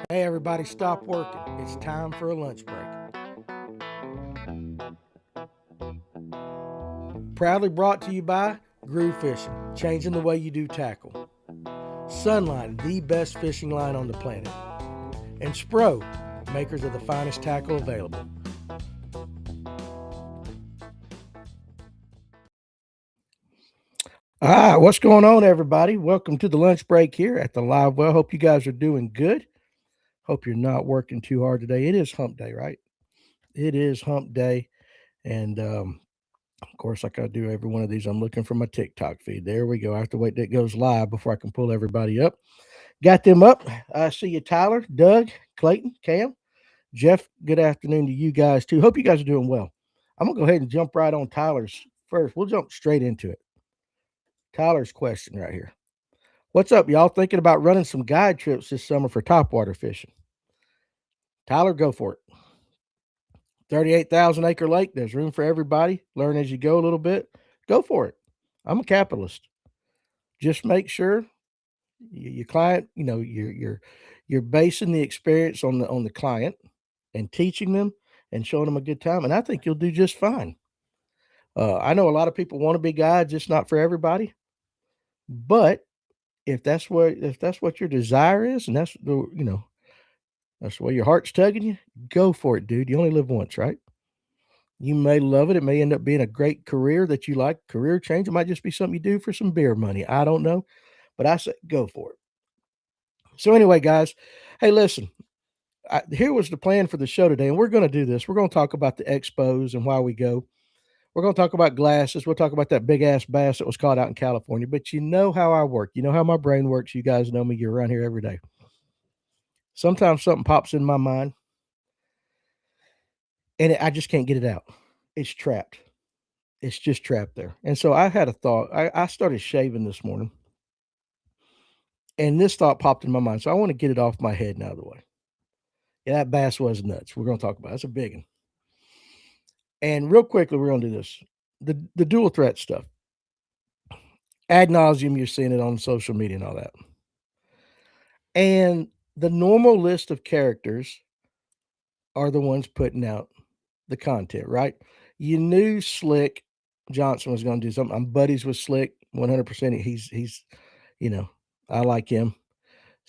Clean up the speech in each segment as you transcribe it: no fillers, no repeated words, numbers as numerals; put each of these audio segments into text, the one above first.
Hey, everybody, stop working. It's time for a lunch break. Proudly brought to you by Groove Fishing, changing the way you do tackle. Sunline, the best fishing line on the planet. And Spro, makers of the finest tackle available. What's going on, everybody? Welcome to the lunch break here at the Live Well. Hope you guys are doing good. Hope you're not working too hard today. It is hump day, right? It is hump day. And of course, like I do every one of these, I'm looking for my TikTok feed. There we go. I have to wait till it goes live before I can pull everybody up. Got them up. I see you, Tyler, Doug, Clayton, Cam, Jeff. Good afternoon to you guys, too. Hope you guys are doing well. I'm going to go ahead and jump right on Tyler's first. We'll jump straight into it. Tyler's question right here. What's up, y'all? Thinking about running some guide trips this summer for topwater fishing? Tyler, go for it. 38,000 acre lake. There's room for everybody. Learn as you go a little bit. Go for it. I'm a capitalist. Just make sure your client, you're basing the experience on the client and teaching them and showing them a good time. And I think you'll do just fine. I know a lot of people want to be guides, it's not for everybody. But if that's what your desire is, and that's the way your heart's tugging you, go for it, dude. You only live once, right? You may love it. It may end up being a great career that you like. Career change. It might just be something you do for some beer money. I don't know. But I say go for it. So anyway, guys, hey, listen. Here was the plan for the show today, and we're going to do this. We're going to talk about the expos and why we go. We're going to talk about glasses. We'll talk about that big ass bass that was caught out in California. But you know how I work. You know how my brain works. You guys know me. You're around here every day. Sometimes something pops in my mind, and I just can't get it out. It's trapped. It's just trapped there. And so I had a thought. I started shaving this morning, and this thought popped in my mind. So I want to get it off my head and out of the way. Yeah, that bass was nuts. We're going to talk about it. It's a big one. And real quickly, we're going to do this. The dual threat stuff. Ad nauseum, you're seeing it on social media and all that. And the normal list of characters are the ones putting out the content, right? You knew Slick Johnson was going to do something. I'm buddies with Slick 100%. He's I like him.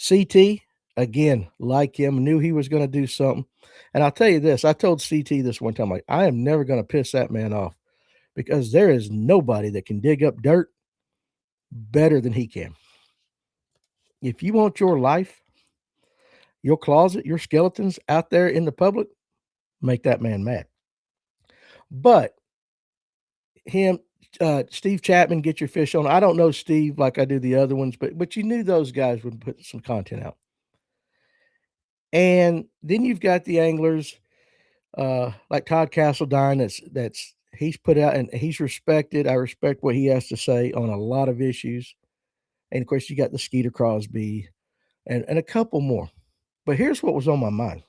CT, again, like him, knew he was going to do something. And I'll tell you this, I told CT this one time, like, I am never going to piss that man off because there is nobody that can dig up dirt better than he can. If you want your life, your closet, your skeletons out there in the public, make that man mad. But him, Steve Chapman, get your fish on. I don't know Steve like I do the other ones, but you knew those guys would put some content out. And then you've got the anglers like Todd Castledine. That's he's put out and he's respected. I respect what he has to say on a lot of issues. And of course, you got the Skeeter Crosby and a couple more. But here's what was on my mind.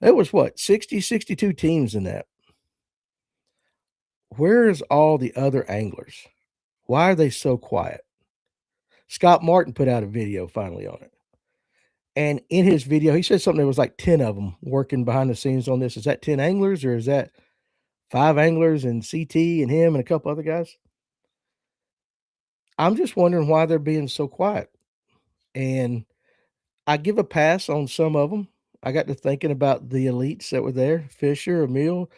There was what 60, 62 teams in that. Where's all the other anglers? Why are they so quiet? Scott Martin put out a video finally on it. And in his video, he said something there was like 10 of them working behind the scenes on this. Is that 10 anglers or is that 5 anglers and CT and him and a couple other guys? I'm just wondering why they're being so quiet. And I give a pass on some of them. I got to thinking about the elites that were there, Fisher, Emil,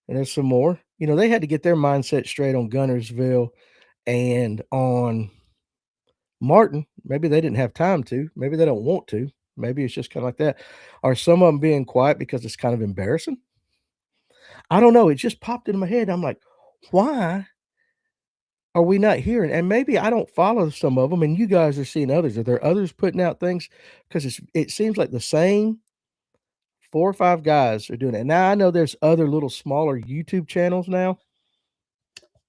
and there's some more. They had to get their mindset straight on Gunnersville and on Martin. Maybe they didn't have time to. Maybe they don't want to. Maybe it's just kind of like that. Are some of them being quiet because it's kind of embarrassing? I don't know. It just popped into my head. I'm like, why are we not hearing? And maybe I don't follow some of them, and you guys are seeing others. Are there others putting out things? Because it seems like the same 4 or 5 guys are doing it. Now I know there's other little smaller YouTube channels now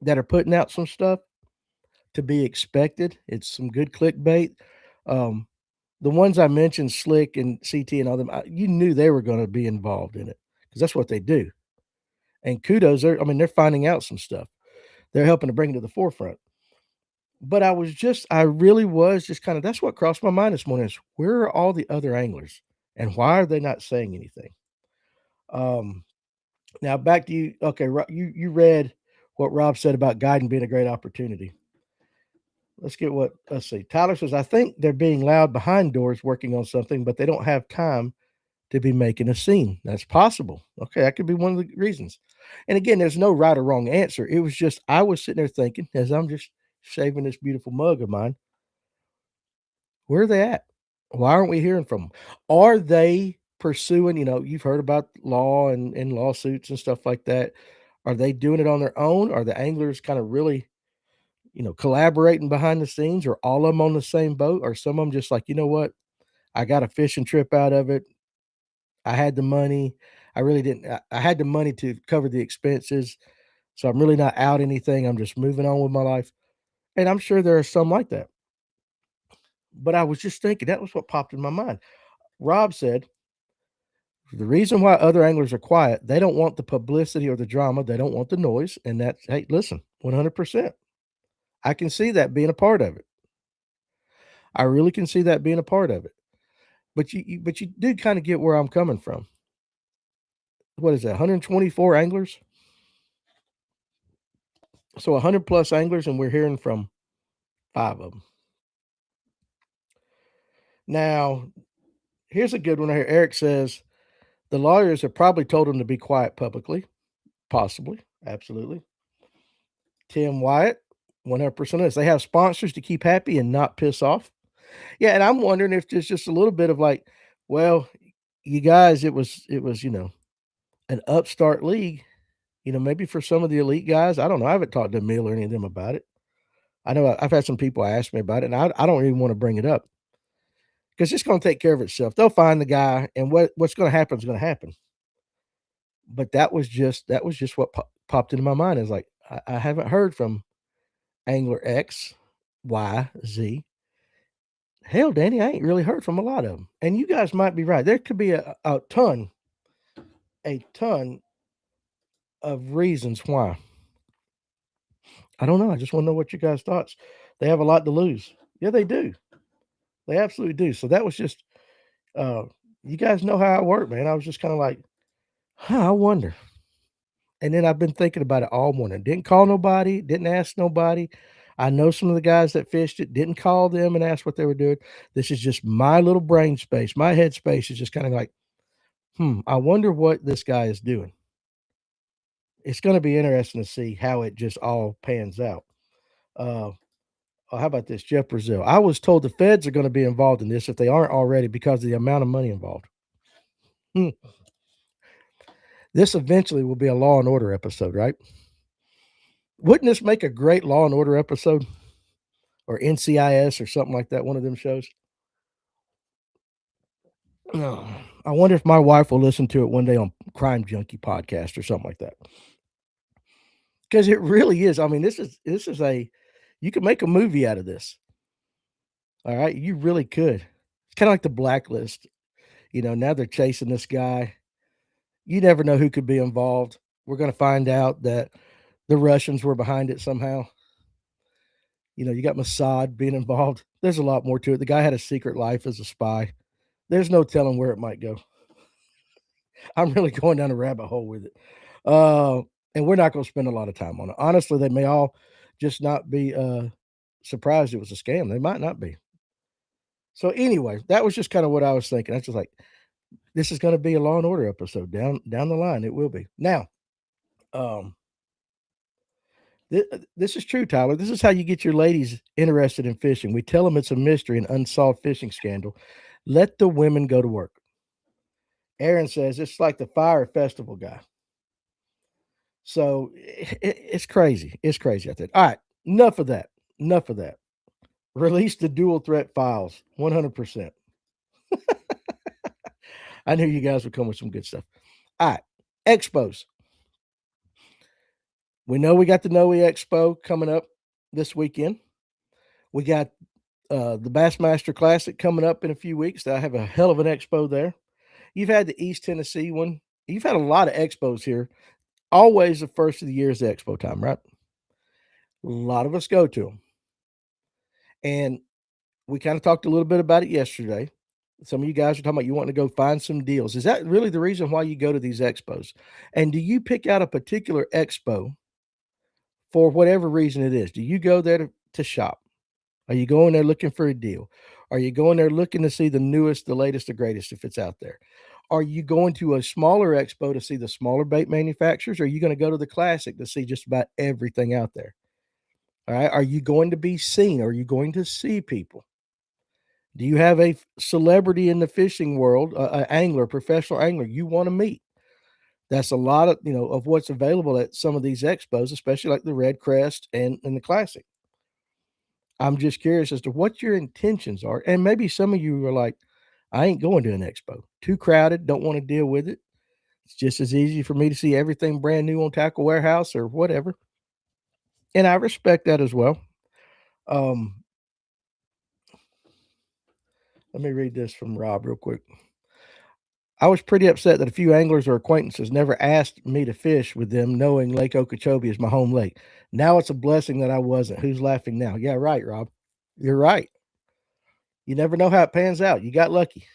that are putting out some stuff to be expected. It's some good clickbait. Um, the ones I mentioned, Slick and CT and all them, you knew they were going to be involved in it because that's what they do. And kudos, they're finding out some stuff. They're helping to bring it to the forefront. But I really was just kinda that's what crossed my mind this morning is where are all the other anglers, and why are they not saying anything? Um, Now back to you. Okay, you read what Rob said about guiding being a great opportunity. Let's see. Tyler says, "I think they're being loud behind doors working on something, but they don't have time to be making a scene." That's possible. Okay, that could be one of the reasons. And again, there's no right or wrong answer. It was just I was sitting there thinking as I'm just shaving this beautiful mug of mine, where are they at? Why aren't we hearing from them? Are they pursuing, you've heard about law and lawsuits and stuff like that. Are they doing it on their own? Are the anglers kind of really, collaborating behind the scenes? Or all of them on the same boat? Or some of them just like, you know what? I got a fishing trip out of it. I had the money. I really didn't. I had the money to cover the expenses. So I'm really not out anything. I'm just moving on with my life. And I'm sure there are some like that. But I was just thinking that was what popped in my mind. Rob said, the reason why other anglers are quiet, they don't want the publicity or the drama. They don't want the noise. And that's, hey, listen, 100%. I can see that being a part of it. I really can see that being a part of it. But you did kind of get where I'm coming from. What is that? 124 anglers? So 100 plus anglers, and we're hearing from five of them. Now, here's a good one right here. Eric says the lawyers have probably told them to be quiet publicly. Possibly. Absolutely. Tim Wyatt, 100% of this. They have sponsors to keep happy and not piss off. Yeah, and I'm wondering if there's just a little bit of like, well, you guys, it was, an upstart league. Maybe for some of the elite guys, I don't know. I haven't talked to Emil or any of them about it. I know I've had some people ask me about it, and I don't even want to bring it up because it's going to take care of itself. They'll find the guy, and what's going to happen is going to happen. But that was just what popped into my mind. Is like I haven't heard from Angler X, Y, Z. Hell, Danny, I ain't really heard from a lot of them. And you guys might be right. There could be a ton of reasons why. I don't know. I just want to know what you guys' thoughts. They have a lot to lose. Yeah, they do. They absolutely do. So that was just uh you guys know how I work, man. I was just kind of like, I wonder. And then I've been thinking about it all morning. Didn't call nobody, didn't ask nobody. I know some of the guys that fished it, didn't call them and ask what they were doing. This is just my little brain space. My head space is just kind of like, I wonder what this guy is doing. It's going to be interesting to see how it just all pans out. Uh, how about this, Jeff Brazil? I was told the feds are going to be involved in this if they aren't already because of the amount of money involved. Hmm. This eventually will be a Law and Order episode, right? Wouldn't this make a great Law and Order episode or NCIS or something like that? One of them shows. Oh, I wonder if my wife will listen to it one day on Crime Junkie podcast or something like that. Because it really is. I mean, this is a you can make a movie out of this. All right, you really could. It's kind of like the Blacklist. Now they're chasing this guy. You never know who could be involved. We're going to find out that the Russians were behind it somehow. You got Mossad being involved. There's a lot more to it. The guy had a secret life as a spy. There's no telling where it might go. I'm really going down a rabbit hole with it. Uh, and we're not going to spend a lot of time on it. Honestly, they may all just not be surprised it was a scam. They might not be. So anyway, that was just kind of what I was thinking. I was just like, this is going to be a Law and Order episode down the line. It will be. Now, um, this is true, Tyler. This is how you get your ladies interested in fishing. We tell them it's a mystery, an unsolved fishing scandal. Let the women go to work. Aaron says it's like the fire festival guy. So it's crazy. It's crazy out there. All right, enough of that. Enough of that. Release the dual threat files. 100%. I knew you guys would come with some good stuff. All right, Expos. We know we got the Noe Expo coming up this weekend. We got the Bassmaster Classic coming up in a few weeks. I have a hell of an expo there. You've had the East Tennessee one. You've had a lot of expos here. Always the first of the year is the expo time, right? A lot of us go to them. And we kind of talked a little bit about it yesterday. Some of you guys are talking about you want to go find some deals. Is that really the reason why you go to these expos? And do you pick out a particular expo for whatever reason it is? Do you go there to shop? Are you going there looking for a deal? Are you going there looking to see the newest, the latest, the greatest if it's out there? Are you going to a smaller expo to see the smaller bait manufacturers? Or are you going to go to the classic to see just about everything out there? All right. Are you going to be seen? Are you going to see people? Do you have a celebrity in the fishing world, a angler, professional angler you want to meet? That's a lot of of what's available at some of these expos, especially like the Red Crest and the Classic. I'm just curious as to what your intentions are, and maybe some of you are like, "I ain't going to an expo. Too crowded, don't wanna deal with it. It's just as easy for me to see everything brand new on Tackle Warehouse or whatever," and I respect that as well. Um, Let me read this from Rob real quick. "I was pretty upset that a few anglers or acquaintances never asked me to fish with them knowing Lake Okeechobee is my home lake. Now it's a blessing that I wasn't. Who's laughing now?" Yeah, right, Rob. You're right. You never know how it pans out. You got lucky.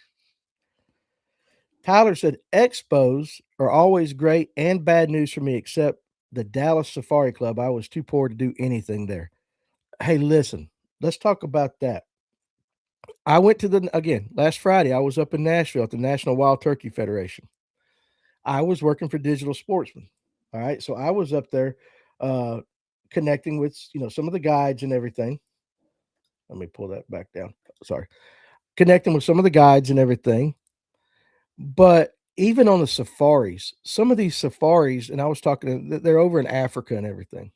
Tyler said, "Expos are always great and bad news for me, except the Dallas Safari Club. I was too poor to do anything there." Hey, listen, let's talk about that. I went to again, last Friday, I was up in Nashville at the National Wild Turkey Federation. I was working for Digital Sportsman. All right. So I was up there uh, connecting with, some of the guides and everything. Let me pull that back down. Sorry. Connecting with some of the guides and everything. But even on the safaris, some of these safaris, and I was talking to they're over in Africa and everything.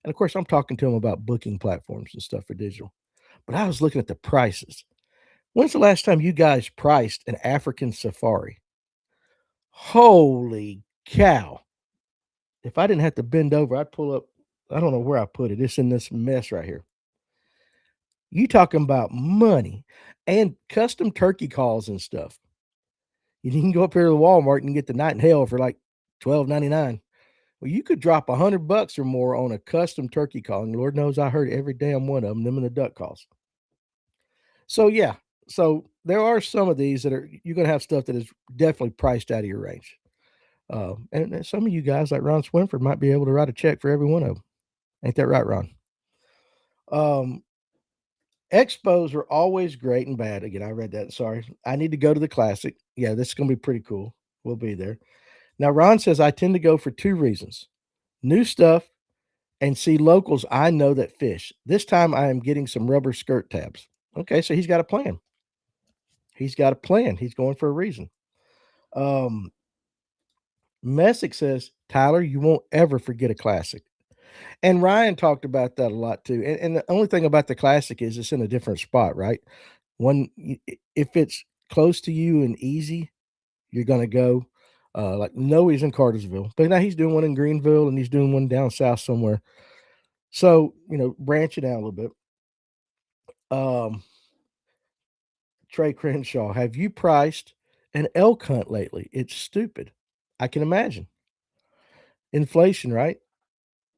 And of course, I'm talking to them about booking platforms and stuff for digital. But I was looking at the prices. When's the last time you guys priced an African safari? Holy cow. If I didn't have to bend over, I'd pull up. I don't know where I put it. It's in this mess right here. You talking about money and custom turkey calls and stuff. You can go up here to Walmart and get the night in hell for like $12.99. Well, you could drop $100 or more on a custom turkey call, and Lord knows I heard every damn one of them and the duck calls. So yeah, so there are some of these that are you're gonna have stuff that is definitely priced out of your range. And some of you guys like Ron Swinford might be able to write a check for every one of them. Ain't that right, Ron? Um, Expos are always great and bad. Again, I read that. Sorry, I need to go to the classic. Yeah, this is gonna be pretty cool. We'll be there. Now, Ron says I tend to go for two reasons: new stuff and see locals I know that fish. This time I am getting some rubber skirt tabs. Okay, so he's got a plan. He's got a plan. He's going for a reason. Um, Messick says, Tyler, you won't ever forget a classic. And Ryan talked about that a lot too. And the only thing about the classic is it's in a different spot, right? If it's close to you and easy, you're going to go. Like Noe's in Cartersville, but now he's doing one in Greenville and he's doing one down south somewhere. So, branching out a little bit. Um, Trey Crenshaw, have you priced an elk hunt lately? It's stupid. I can imagine. Inflation, right?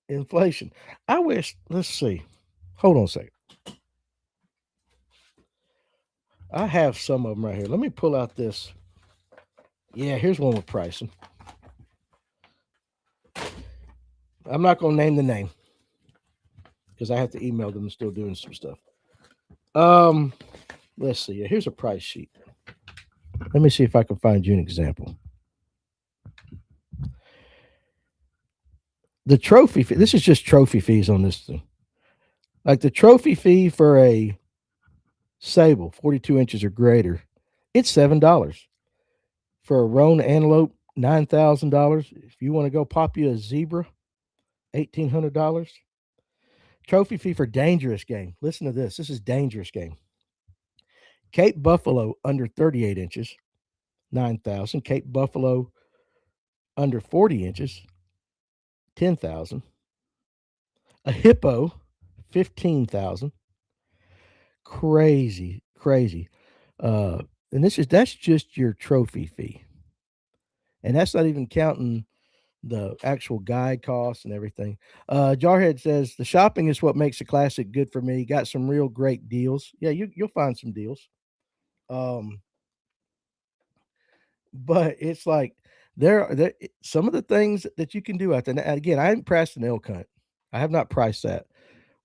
Inflation. I wish, let's see. Hold on a second. I have some of them right here. Let me pull out this. Yeah, here's one with pricing. I'm not going to name the name because I have to email them. Still doing some stuff. Um, let's see. Here's a price sheet. Let me see if I can find you an example. The trophy fee. This is just trophy fees on this thing. Like the trophy fee for a sable, 42 inches or greater, it's $7. For a roan antelope, $9,000. If you want to go pop you a zebra, $1,800. Trophy fee for dangerous game. Listen to this. This is dangerous game. Cape Buffalo under 38 inches, 9,000. Cape Buffalo under 40 inches, 10,000. A hippo, 15,000. Crazy, crazy. And that's just your trophy fee. And that's not even counting the actual guide costs and everything. Jarhead says the shopping is what makes a classic good for me. Got some real great deals. Yeah, you'll find some deals. Um, but it's like there some of the things that you can do out there. And again, I haven't priced an elk hunt. I have not priced that,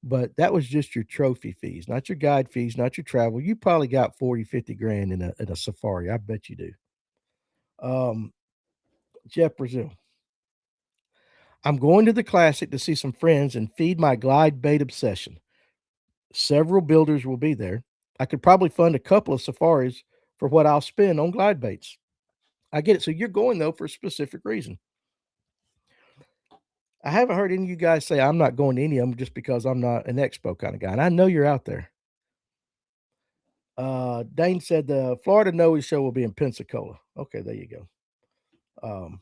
but that was just your trophy fees, not your guide fees, not your travel. You probably got 40, 50 grand in a safari. I bet you do. Um, Jeff Brazil. I'm going to the classic to see some friends and feed my glide bait obsession. Several builders will be there. I could probably fund a couple of safaris for what I'll spend on glide baits. I get it. So you're going though for a specific reason. I haven't heard any of you guys say I'm not going to any of them just because I'm not an expo kind of guy. And I know you're out there. Dane said the Florida Noe show will be in Pensacola. Okay, there you go. Um,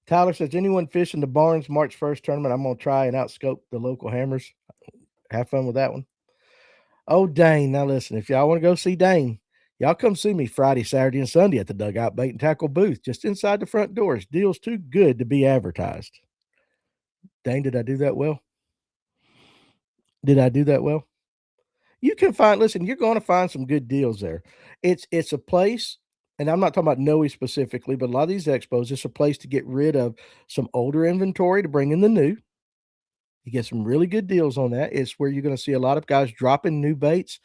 Tyler says anyone fishing the Barnes March 1st tournament, I'm gonna try and outscope the local hammers. Have fun with that one. Oh, Dane. Now listen, if y'all want to go see Dane, y'all come see me Friday, Saturday, and Sunday at the Dugout Bait and Tackle booth, just inside the front doors. Deals too good to be advertised. Dane, did I do that well? Did I do that well? You can find listen, you're gonna find some good deals there. It's a place, and I'm not talking about Noe specifically, but a lot of these expos, it's a place to get rid of some older inventory to bring in the new. You get some really good deals on that. It's where you're gonna see a lot of guys dropping new baits,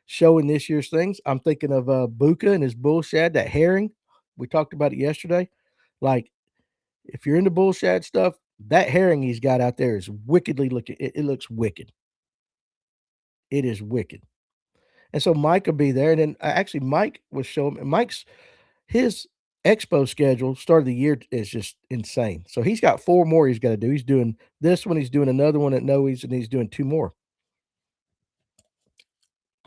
showing this year's things. I'm thinking of Buka and his bull shad, that herring. We talked about it yesterday. Like, if you're into bull shad stuff, that herring he's got out there is wickedly looking. It looks wicked. It is wicked. And so Mike will be there. And then actually, Mike was showing Mike's his expo schedule start of the year is just insane. So he's got 4 more he's got to do. He's doing this one, he's doing another one at Noe's, and he's doing 2 more.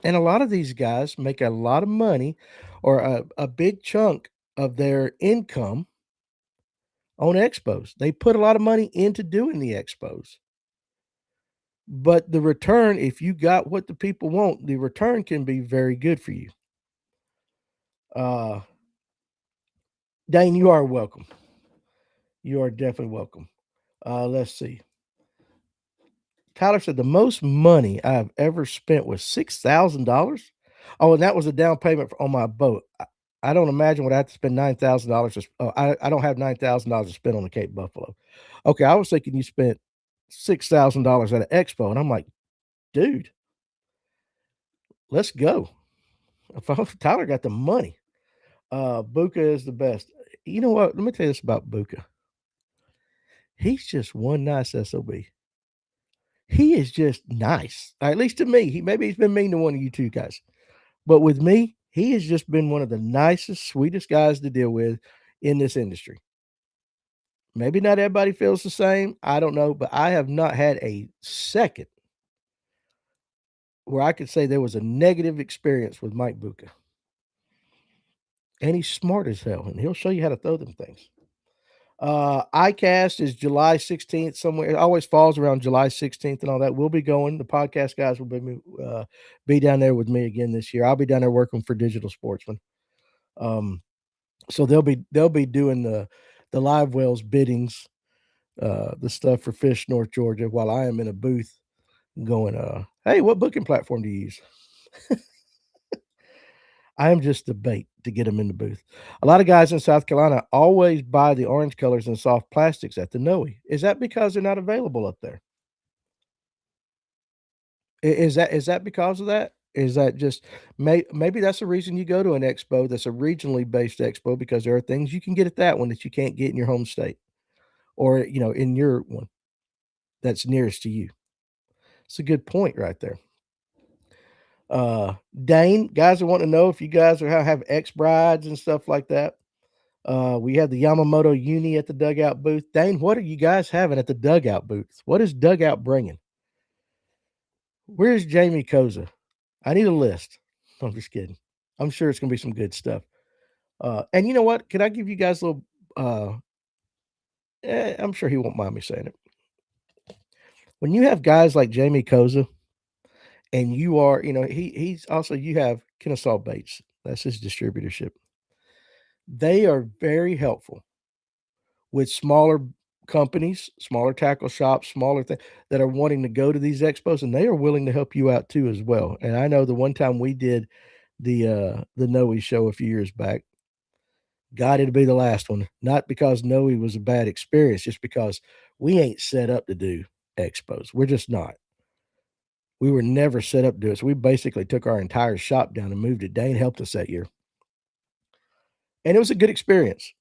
And a lot of these guys make a lot of money or a big chunk of their income on expos. They put a lot of money into doing the expos. But the return, if you got what the people want, the return can be very good for you. Uh, Dane, you are welcome. You are definitely welcome. Let's see. Tyler said the most money I've ever spent was $6,000. Oh, and that was a down payment on my boat. I don't imagine what I have to spend $9,000. I don't have $9,000 to spend on the Cape Buffalo. Okay, I was thinking you spent $6,000 at an expo, and I'm like, dude, let's go. Tyler got the money. Buka is the best. You know what? Let me tell you this about Buka. He's just one nice SOB. He is just nice, at least to me. Maybe he's been mean to one of you two guys, but with me, he has just been one of the nicest, sweetest guys to deal with in this industry. Maybe not everybody feels the same. I don't know, but I have not had a second where I could say there was a negative experience with Mike Buka. And he's smart as hell, and he'll show you how to throw them things. iCast is July 16th somewhere. It always falls around July 16th and all that. We'll be going. The podcast guys will be down there with me again this year. I'll be down there working for Digital Sportsman. So they'll be doing the live wells biddings, the stuff for Fish North Georgia, while I am in a booth going, hey, what booking platform do you use? I am just the bait to get them in the booth. A lot of guys in South Carolina always buy the orange colors and soft plastics at the Noe. Is that because they're not available up there? Is that because of that? Is that just maybe that's the reason you go to an expo that's a regionally based expo, because there are things you can get at that one that you can't get in your home state or in your one that's nearest to you. It's a good point right there. Dane, guys, I want to know if you guys have ex brides and stuff like that. We have the Yamamoto Uni at the dugout booth. Dane, what are you guys having at the dugout booth? What is dugout bringing? Where's Jamie Koza? I need a list. I'm just kidding. I'm sure it's gonna be some good stuff. And you know what? Can I give you guys a little? I'm sure he won't mind me saying it. When you have guys like Jamie Koza, and you are, he's also you have Kennesaw Baits. That's his distributorship. They are very helpful with smaller companies, smaller tackle shops, smaller things that are wanting to go to these expos, and they are willing to help you out too as well. And I know the one time we did the Noe show a few years back, God, it'll be the last one. Not because Noe was a bad experience, just because we ain't set up to do expos. We're just not. We were never set up to do it. So we basically took our entire shop down and moved it. Dane helped us that year. And it was a good experience.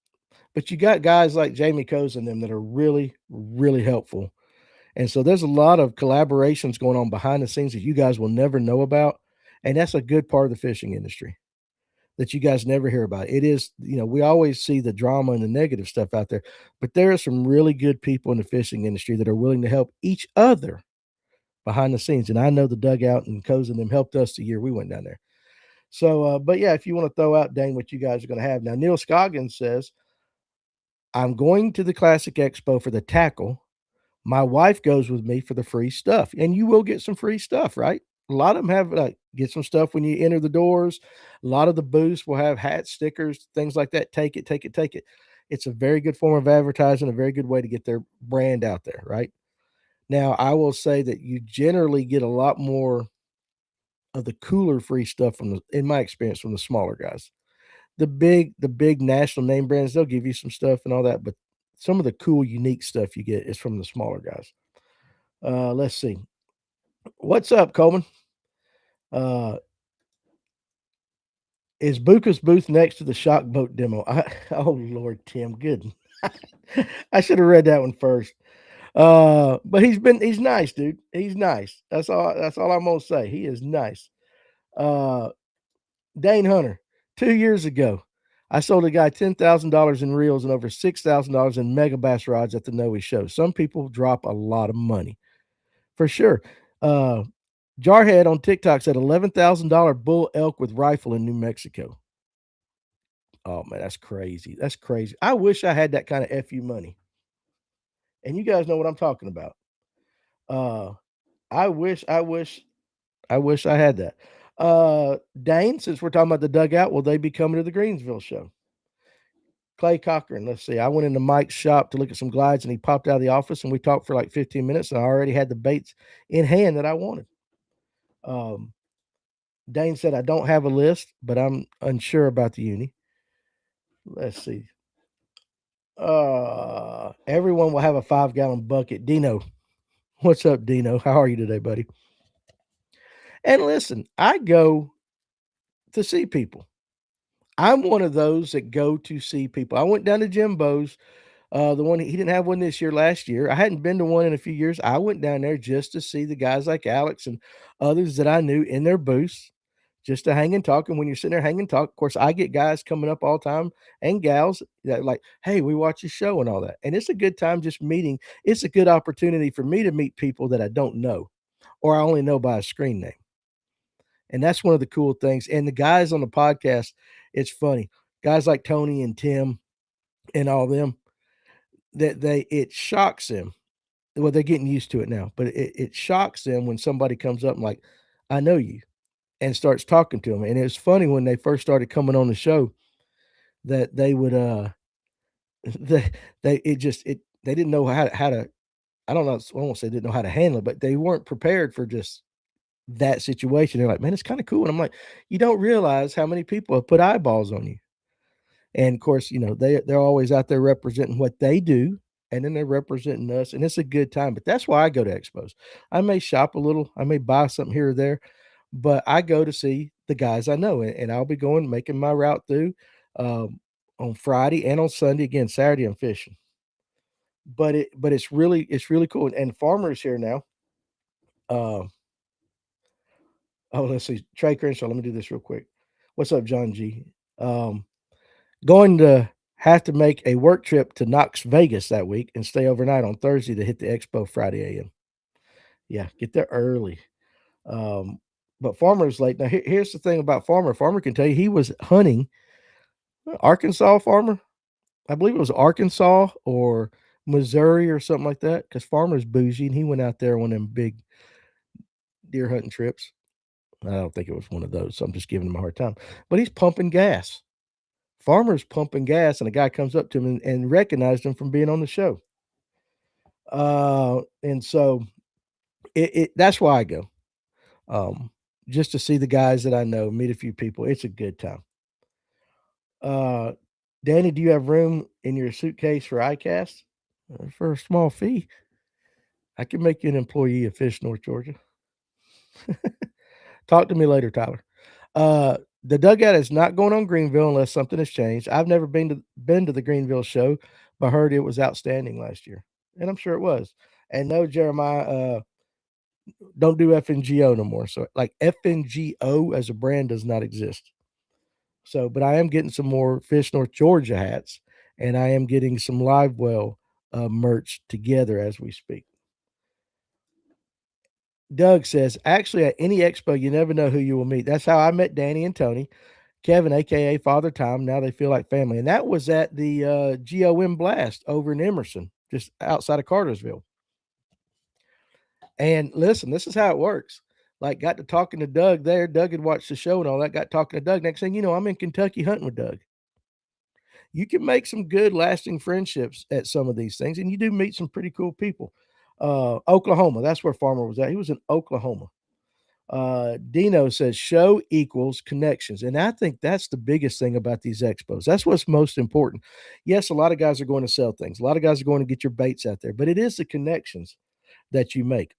But you got guys like Jamie Coes and them that are really, really helpful. And so there's a lot of collaborations going on behind the scenes that you guys will never know about. And that's a good part of the fishing industry that you guys never hear about. It is, we always see the drama and the negative stuff out there, but there are some really good people in the fishing industry that are willing to help each other behind the scenes. And I know the dugout and Coes and them helped us the year we went down there. So, but yeah, if you want to throw out, Dane, what you guys are going to have. Now, Neil Scoggins says, I'm going to the Classic Expo for the tackle. My wife goes with me for the free stuff. And you will get some free stuff, right? A lot of them have get some stuff when you enter the doors. A lot of the booths will have hats, stickers, things like that. Take it, take it, take it. It's a very good form of advertising, a very good way to get their brand out there, right? Now, I will say that you generally get a lot more of the cooler free stuff in my experience, from the smaller guys. The big national name brands, they'll give you some stuff and all that, but some of the cool, unique stuff you get is from the smaller guys. Let's see. What's up, Coleman? Uh, is Buka's booth next to the shock boat demo? Oh Lord, Tim, good. I should have read that one first. But he's nice, dude. He's nice. That's all I'm gonna say. He is nice. Uh, Dane Hunter, 2 years ago, I sold a guy $10,000 in reels and over $6,000 in mega bass rods at the Noe show. Some people drop a lot of money for sure. Uh, Jarhead on TikTok said $11,000 bull elk with rifle in New Mexico. Oh man, that's crazy. That's crazy. I wish I had that kind of FU money. And you guys know what I'm talking about. Uh, I wish I had that. Dane, since we're talking about the dugout, will they be coming to the Greensville show? Clay Cochran, let's see. I went into Mike's shop to look at some glides, and he popped out of the office, and we talked for like 15 minutes, and I already had the baits in hand that I wanted. Um, Dane said, I don't have a list, but I'm unsure about the uni. Let's see. Everyone will have a 5-gallon bucket. Dino, what's up, Dino? How are you today, buddy? And listen, I go to see people. I'm one of those that go to see people. I went down to Jimbo's. The one he didn't have one this year, last year. I hadn't been to one in a few years. I went down there just to see the guys like Alex and others that I knew in their booths, just to hang and talk. And when you're sitting there hanging and talk, of course, I get guys coming up all the time and gals that like, hey, we watch your show and all that. And it's a good time just meeting. It's a good opportunity for me to meet people that I don't know or I only know by a screen name. And that's one of the cool things. And the guys on the podcast, it's funny. Guys like Tony and Tim and all them, that it shocks them. Well, they're getting used to it now, but it shocks them when somebody comes up and like, I know you, and starts talking to them. And it's funny when they first started coming on the show that they would they they didn't know how to, I don't know, I won't say they didn't know how to handle it, but they weren't prepared for just that situation. They're like, man, it's kind of cool. And I'm like, you don't realize how many people have put eyeballs on you. And of course, they're always out there representing what they do, and then they're representing us, and it's a good time. But that's why I go to expos. I may shop a little, I may buy something here or there, but I go to see the guys I know, and I'll be going making my route through on Friday and on Sunday. Again, Saturday I'm fishing. But it's really cool. And Farmer's here now. Uh, oh, let's see. Trey Crenshaw. Let me do this real quick. What's up, John G? Um, Going to have to make a work trip to Knox Vegas that week and stay overnight on Thursday to hit the expo Friday AM. Yeah, get there early. But Farmer's late. Now, here's the thing about Farmer. Farmer can tell you he was hunting Arkansas Farmer. I believe it was Arkansas or Missouri or something like that, because Farmer's bougie, and he went out there on them big deer hunting trips. I don't think it was one of those, so I'm just giving him a hard time. But he's pumping gas Farmer's pumping gas, and a guy comes up to him and recognized him from being on the show. And so that's why I go. Um, just to see the guys that I know, meet a few people. It's a good time. Uh, Danny, do you have room in your suitcase for iCast? For a small fee, I can make you an employee of Fish North Georgia. Talk to me later, Tyler. The dugout is not going on Greenville unless something has changed. I've never been to the Greenville show, but heard it was outstanding last year, and I'm sure it was. And no, Jeremiah, don't do FNGO no more. So, like FNGO as a brand does not exist. So, but I am getting some more Fish North Georgia hats, and I am getting some Livewell merch together as we speak. Doug says, actually, at any expo, you never know who you will meet. That's how I met Danny and Tony. Kevin, aka Father Time. Now they feel like family. And that was at the GOM Blast over in Emerson, just outside of Cartersville. And listen, this is how it works. Like, got to talking to Doug there. Doug had watched the show and all that. Got talking to Doug. Next thing you know, I'm in Kentucky hunting with Doug. You can make some good, lasting friendships at some of these things, and you do meet some pretty cool people. Oklahoma, that's where Farmer was at. He was in Oklahoma. Dino says show equals connections. And I think that's the biggest thing about these expos. That's what's most important. Yes, a lot of guys are going to sell things. A lot of guys are going to get your baits out there, but it is the connections that you make.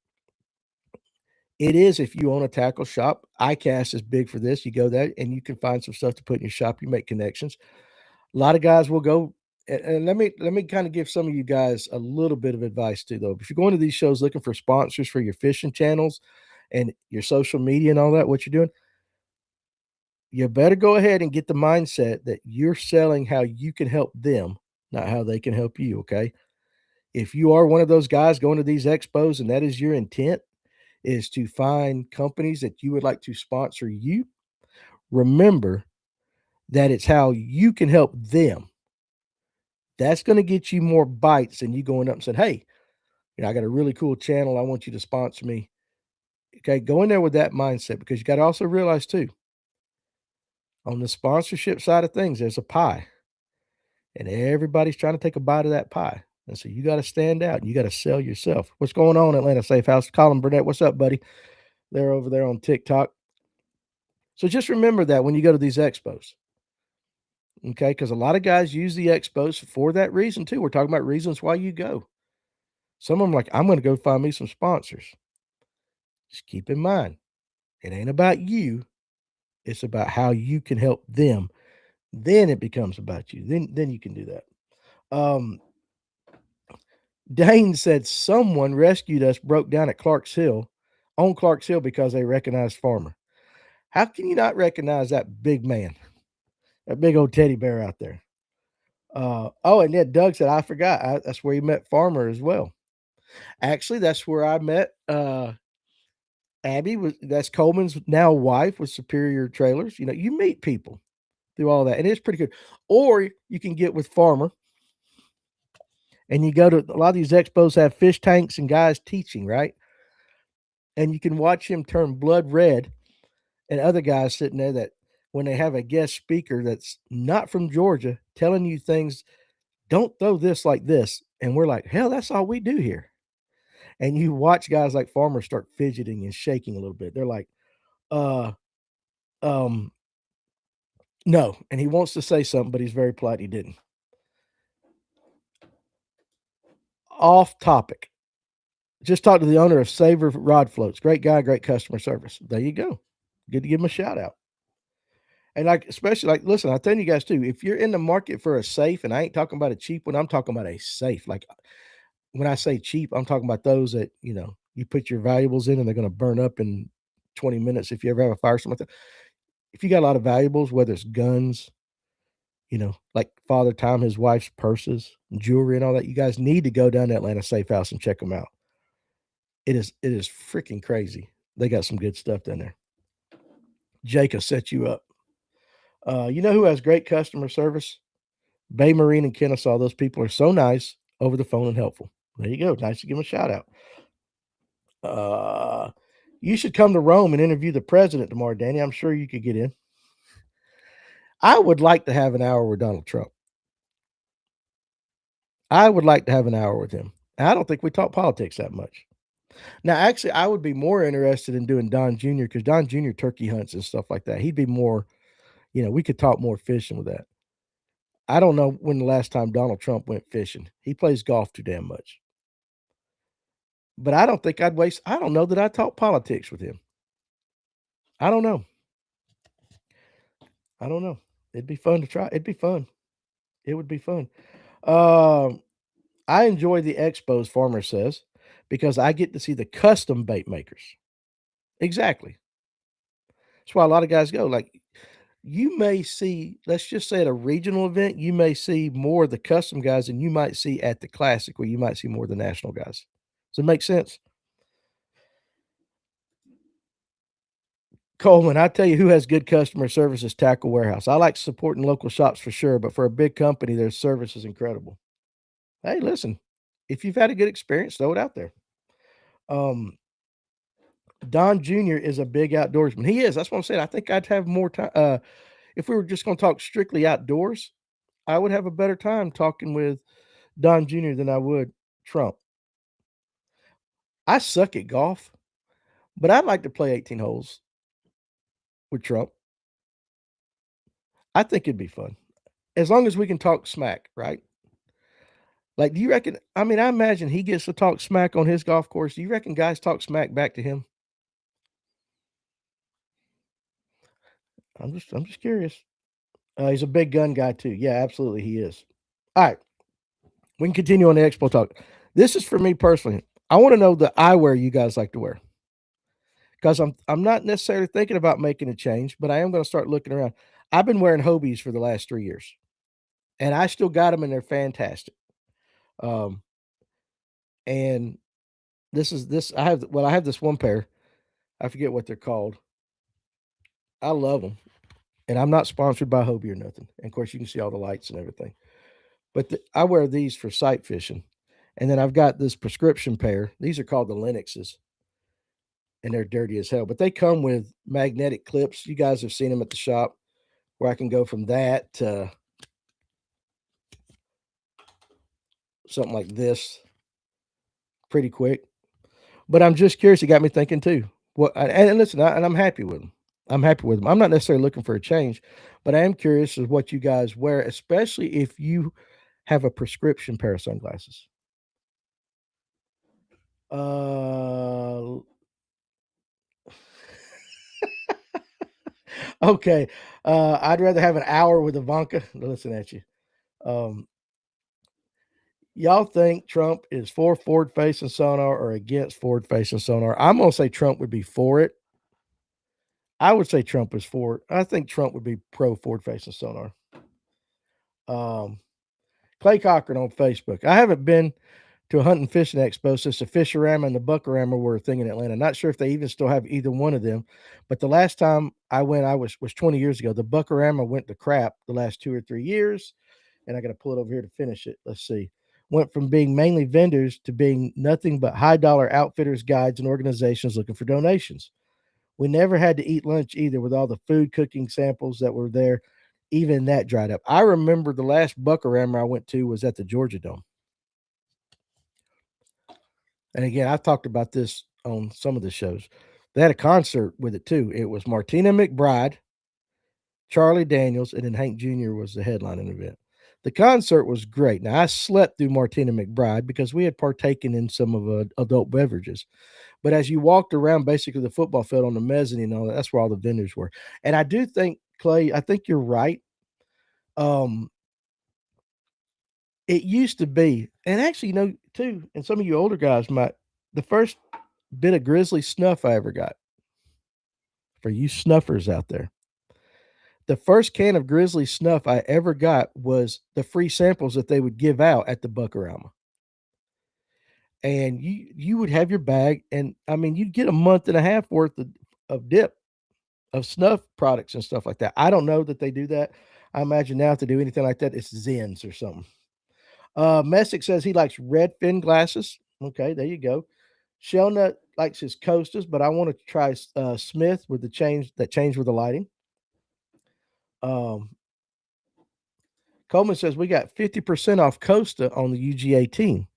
It is if you own a tackle shop. iCast is big for this. You go there and you can find some stuff to put in your shop. You make connections. A lot of guys will go. And let me kind of give some of you guys a little bit of advice too, though. If you're going to these shows looking for sponsors for your fishing channels and your social media and all that, what you're doing, you better go ahead and get the mindset that you're selling how you can help them, not how they can help you. Okay. If you are one of those guys going to these expos and that is your intent, is to find companies that you would like to sponsor you, remember that it's how you can help them. That's going to get you more bites than you going up and saying, hey, I got a really cool channel. I want you to sponsor me. Okay. Go in there with that mindset, because you got to also realize too, on the sponsorship side of things, there's a pie and everybody's trying to take a bite of that pie. And so you got to stand out and you got to sell yourself. What's going on, Atlanta Safe House? Colin Burnett, what's up, buddy? They're over there on TikTok. So just remember that when you go to these expos. Okay, because a lot of guys use the expos for that reason too. We're talking about reasons why you go. Some of them like, I'm going to go find me some sponsors. Just keep in mind, it ain't about you. It's about how you can help them. Then it becomes about you. Then you can do that. Dane said someone rescued us, broke down at Clark's Hill, on Clark's Hill, because they recognized Farmer. How can you not recognize that big man, that big old teddy bear out there? And then Doug said, I forgot. That's where he met Farmer as well. Actually, that's where I met Abby. That's Coleman's now wife with Superior Trailers. You meet people through all that, and it's pretty good. Or you can get with Farmer, and you go to a lot of these expos have fish tanks and guys teaching, right? And you can watch him turn blood red, and other guys sitting there that when they have a guest speaker that's not from Georgia telling you things, don't throw this like this. And we're like, hell, that's all we do here. And you watch guys like Farmer start fidgeting and shaking a little bit. They're like, uh, no. And he wants to say something, but he's very polite. He didn't. Off topic. Just talked to the owner of Savor Rod Floats. Great guy, great customer service. There you go. Good to give him a shout out. And especially listen, I'll tell you guys too, if you're in the market for a safe, and I ain't talking about a cheap one, I'm talking about a safe. Like when I say cheap, I'm talking about those that, you put your valuables in and they're going to burn up in 20 minutes if you ever have a fire, something like that. If you got a lot of valuables, whether it's guns, like Father Time, his wife's purses, jewelry and all that, you guys need to go down to Atlanta Safe House and check them out. It is freaking crazy. They got some good stuff down there. Jake will set you up. You know who has great customer service? Bay Marine and Kennesaw. Those people are so nice over the phone and helpful. There you go. Nice to give them a shout out. You should come to Rome and interview the president tomorrow, Danny. I'm sure you could get in. I would like to have an hour with Donald Trump. I would like to have an hour with him. And I don't think we talk politics that much. Now, actually, I would be more interested in doing Don Jr. because Don Jr. turkey hunts and stuff like that. He'd be more, we could talk more fishing with that. I don't know when the last time Donald Trump went fishing. He plays golf too damn much. But I don't know that I'd talk politics with him. I don't know. I don't know. It'd be fun to try. It'd be fun. It would be fun. Um, I enjoy the expos, Farmer says, because I get to see the custom bait makers. Exactly. That's why a lot of guys go. Like, you may see, let's just say at a regional event, you may see more of the custom guys than you might see at the classic, where you might see more of the national guys. Does it make sense? Coleman, I tell you who has good customer service is Tackle Warehouse. I like supporting local shops for sure, but for a big company, their service is incredible. Hey, listen, if you've had a good experience, throw it out there. Um, Don Jr. is a big outdoorsman. He is. That's what I'm saying. I think I'd have more time. If we were just going to talk strictly outdoors, I would have a better time talking with Don Jr. than I would Trump. I suck at golf, but I'd like to play 18 holes with Trump. I think it'd be fun as long as we can talk smack, right? Like, do you reckon? I mean, I imagine he gets to talk smack on his golf course. Do you reckon guys talk smack back to him? I'm just curious. He's a big gun guy too. Yeah, absolutely, he is. All right, we can continue on the expo talk. This is for me personally. I want to know the eyewear you guys like to wear because I'm not necessarily thinking about making a change, but I am going to start looking around. I've been wearing Hobies for the last 3 years, and I still got them, and they're fantastic. Um, and this is this I have this one pair. I forget what they're called. I love them, and I'm not sponsored by Hobie or nothing. And of course, you can see all the lights and everything. But I wear these for sight fishing, and then I've got this prescription pair. These are called the Linuxes, and they're dirty as hell. But they come with magnetic clips. You guys have seen them at the shop, where I can go from that to something like this pretty quick. But I'm just curious. It got me thinking too. And listen, and I'm happy with them. I'm happy with them. I'm not necessarily looking for a change, but I am curious as what you guys wear, especially if you have a prescription pair of sunglasses. Uh, okay. I'd rather have an hour with Ivanka. Listen at you. Um, y'all think Trump is for forward facing sonar or against forward facing sonar? I'm gonna say Trump would be for it. I would say Trump is for it. I think Trump would be pro forward facing sonar. Um, Clay Cochran on Facebook. I haven't been to a hunting fishing expo since the Fisherama and the Buckarama were a thing in Atlanta. Not sure if they even still have either one of them, but the last time I went, I was 20 years ago. The Buckarama went to crap the last 2 or 3 years, and I got to pull it over here to finish it. Let's see. Went from being mainly vendors to being nothing but high dollar outfitters, guides, and organizations looking for donations. We never had to eat lunch either with all the food cooking samples that were there. Even that dried up. I remember the last Buckarama I went to was at the Georgia Dome. And again, I've talked about this on some of the shows. They had a concert with it too. It was Martina McBride, Charlie Daniels, and then Hank Jr. was the headlining event. The concert was great. Now I slept through Martina McBride because we had partaken in some of adult beverages. But as you walked around basically the football field on the mezzanine and all that, that's where all the vendors were. And I do think, Clay, I think you're right. Um, it used to be, and actually, too, and some of you older guys might, the first bit of grizzly snuff I ever got, for you snuffers out there. The first can of grizzly snuff I ever got was the free samples that they would give out at the Buckarama. And you would have your bag, and I mean, you'd get a month and a half worth of dip of snuff products and stuff like that. I don't know that they do that. I imagine now if they do anything like that, it's Zens or something. Messick says he likes red fin glasses. Okay, there you go. Shellnut likes his coasters, but I want to try Smith with the change with the lighting. Coleman says we got 50% off Costa on the UGA team.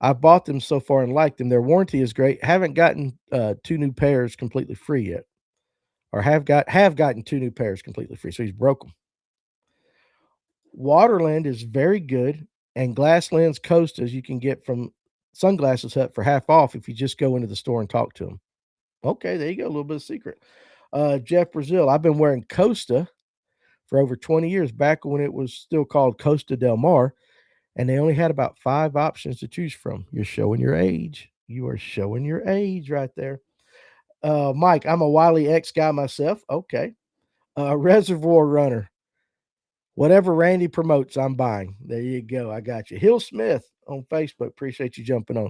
I bought them so far and liked them. Their warranty is great. Haven't gotten 2 new pairs completely free yet, or have gotten 2 new pairs completely free, so he's broke them. Waterland is very good, and glass lens Costas you can get from Sunglasses Hut for half off if you just go into the store and talk to them. Okay, there you go, a little bit of secret. Jeff Brazil, I've been wearing Costa for over 20 years, back when it was still called Costa Del Mar, and they only had about 5 options to choose from. You're showing your age. You are showing your age right there. Mike, I'm a Wiley X guy myself. Okay. Reservoir Runner. Whatever Randy promotes, I'm buying. There you go. I got you. Hill Smith on Facebook. Appreciate you jumping on.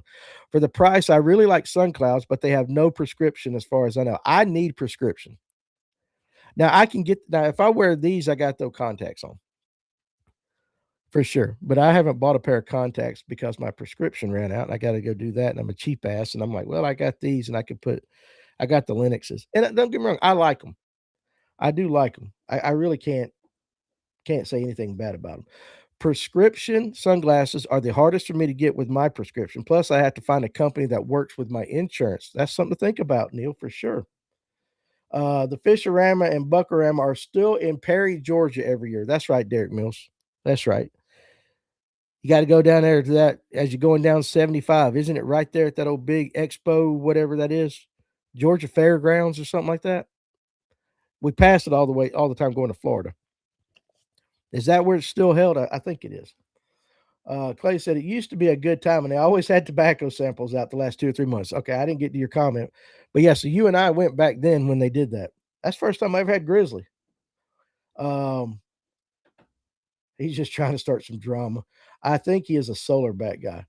For the price, I really like Sun Clouds, but they have no prescription as far as I know. I need prescription. Now I can get now if I wear these, I got those contacts on for sure. But I haven't bought a pair of contacts because my prescription ran out and I got to go do that. And I'm a cheap ass. And I'm like, well, I got these and I got the Linuxes. And don't get me wrong, I like them. I do like them. I really can't say anything bad about them. Prescription sunglasses are the hardest for me to get with my prescription. Plus, I have to find a company that works with my insurance. That's something to think about, Neil, for sure. The Fisherama and Buckarama are still in Perry, Georgia every year. That's right, Derek Mills. That's right. You got to go down there to that as you're going down 75. Isn't it right there at that old big expo, whatever that is? Georgia Fairgrounds or something like that? We pass it all the time going to Florida. Is that where it's still held? I think it is. Clay said it used to be a good time, and they always had tobacco samples out the last 2 or 3 months. Okay, I didn't get to your comment, but yeah, so you and I went back then when they did that. That's the first time I ever had Grizzly. Um, he's just trying to start some drama. I think he is a solar bat guy.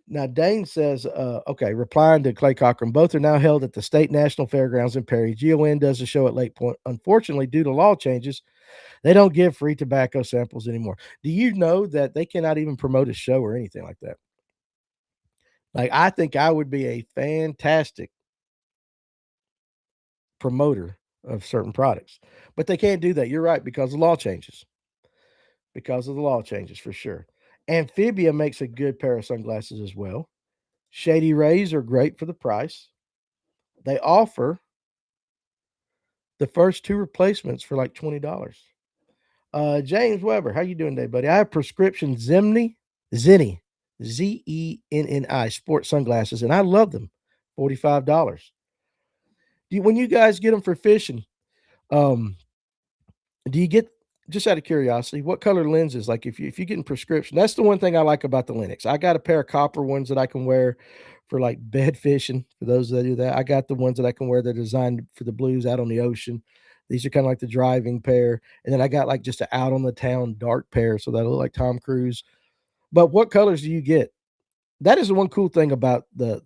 Now, Dane says, okay, replying to Clay Cochran, both are now held at the State National Fairgrounds in Perry. GON does a show at Lake Point. Unfortunately, due to law changes, they don't give free tobacco samples anymore. Do you know that they cannot even promote a show or anything like that? Like, I think I would be a fantastic promoter of certain products, but they can't do that. You're right, because the law changes. Because of the law changes, for sure. Amphibia makes a good pair of sunglasses as well. Shady Rays are great for the price. They offer the first 2 replacements for like $20. James Weber, how you doing today, buddy? I have prescription Zenni, Zenni sports sunglasses, and I love them. $45. When you guys get them for fishing, um, do you get just out of curiosity, what color lenses? Like if you're getting prescription, that's the one thing I like about the Linux. I got a pair of copper ones that I can wear for like bed fishing. For those that do that, I got the ones that I can wear. They're designed for the blues out on the ocean. These are kind of like the driving pair, and then I got like just an out on the town dark pair, so that look like Tom Cruise. But what colors do you get? That is the one cool thing about the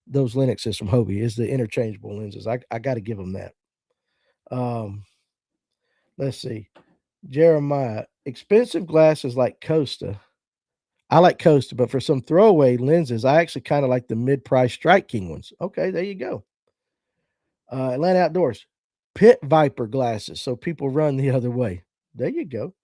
those Linuxes from Hobie is the interchangeable lenses. I got to give them that. Um, let's see. Jeremiah, expensive glasses like Costa. I like Costa, but for some throwaway lenses, I actually kind of like the mid-price Strike King ones. Okay, there you go. Atlanta Outdoors, Pit Viper glasses, so people run the other way. There you go.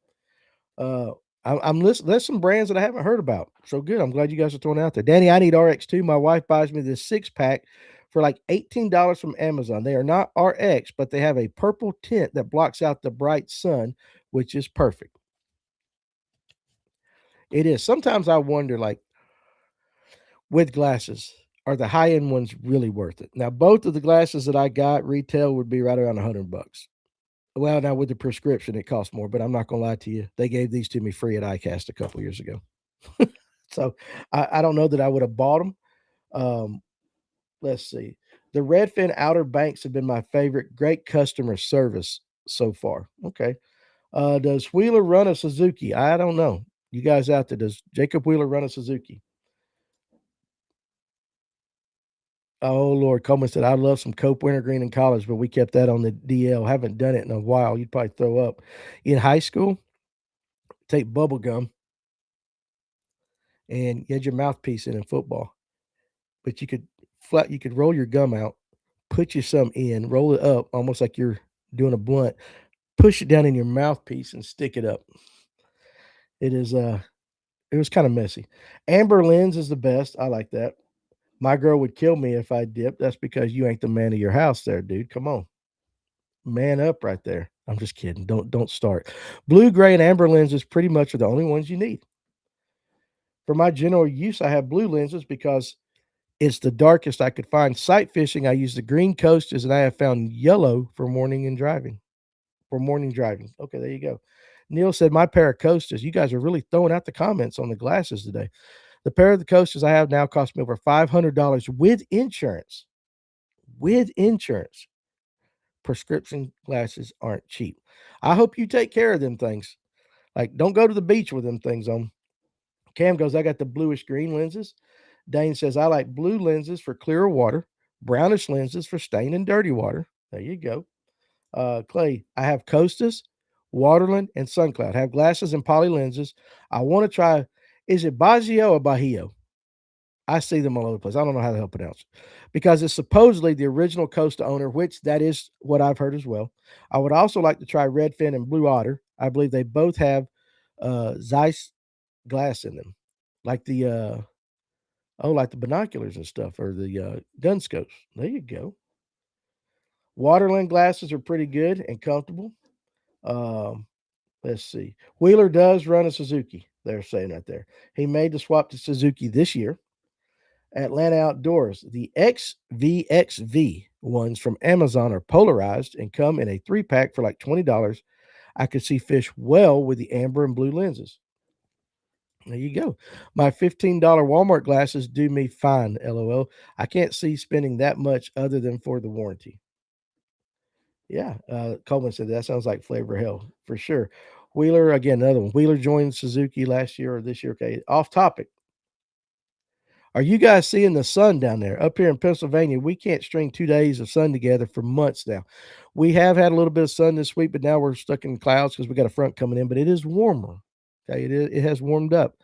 Uh, I'm listening. There's some brands that I haven't heard about. So good. I'm glad you guys are throwing it out there. Danny, I need RX2. My wife buys me this 6-pack for like $18 from Amazon. They are not RX, but they have a purple tint that blocks out the bright sun, which is perfect. It is. Sometimes I wonder, like, with glasses, are the high end ones really worth it? Now, both of the glasses that I got retail would be right around $100. Well, now with the prescription, it costs more, but I'm not gonna lie to you. They gave these to me free at iCast a couple years ago. So I don't know that I would have bought them. Let's see. The Redfin Outer Banks have been my favorite. Great customer service so far. Okay. Does Wheeler run a Suzuki? I don't know. You guys out there, does Jacob Wheeler run a Suzuki? Oh Lord, Coleman said I love some Cope Wintergreen in college, but we kept that on the DL. Haven't done it in a while. You'd probably throw up. In high school, take bubble gum and you had your mouthpiece in football, but you could roll your gum out, put you some in, roll it up almost like you're doing a blunt, push it down in your mouthpiece and stick it up. It is, it was kinda messy. Amber lens is the best, I like that. My girl would kill me if I dipped. That's because you ain't the man of your house there, dude. Come on. Man up right there. I'm just kidding. Don't start. Blue, gray, and amber lenses pretty much are the only ones you need. For my general use, I have blue lenses because it's the darkest I could find. Sight fishing, I use the green coasters, and I have found yellow for morning and driving. For morning driving. Okay, there you go. Neil said, my pair of coasters. You guys are really throwing out the comments on the glasses today. The pair of the coasters I have now cost me over $500 with insurance. With insurance. Prescription glasses aren't cheap. I hope you take care of them things. Like, don't go to the beach with them things on. Cam goes, I got the bluish green lenses. Dane says, I like blue lenses for clearer water, brownish lenses for stain and dirty water. There you go. Clay, I have Costas, Waterland, and Suncloud. I have glasses and poly lenses. I want to try, is it Baggio or Bahio? I see them all over the place. I don't know how the hell to pronounce it because it's supposedly the original Costa owner, which that is what I've heard as well. I would also like to try Redfin and Blue Otter. I believe they both have Zeiss glass in them, like the like the binoculars and stuff or the gun scopes. There you go. Waterland glasses are pretty good and comfortable. Um, let's see. Wheeler does run a Suzuki. They're saying right there. He made the swap to Suzuki this year. Atlanta Outdoors. The XVXV ones from Amazon are polarized and come in a 3-pack for like $20. I could see fish well with the amber and blue lenses. There you go. My $15 Walmart glasses do me fine, LOL. I can't see spending that much other than for the warranty. Yeah, Coleman said that sounds like flavor hell for sure. Wheeler, again, another one. Wheeler joined Suzuki last year or this year. Okay, off topic. Are you guys seeing the sun down there? Up here in Pennsylvania, we can't string 2 days of sun together for months now. We have had a little bit of sun this week, but now we're stuck in clouds because we got a front coming in, but it is warmer. Okay, it has warmed up.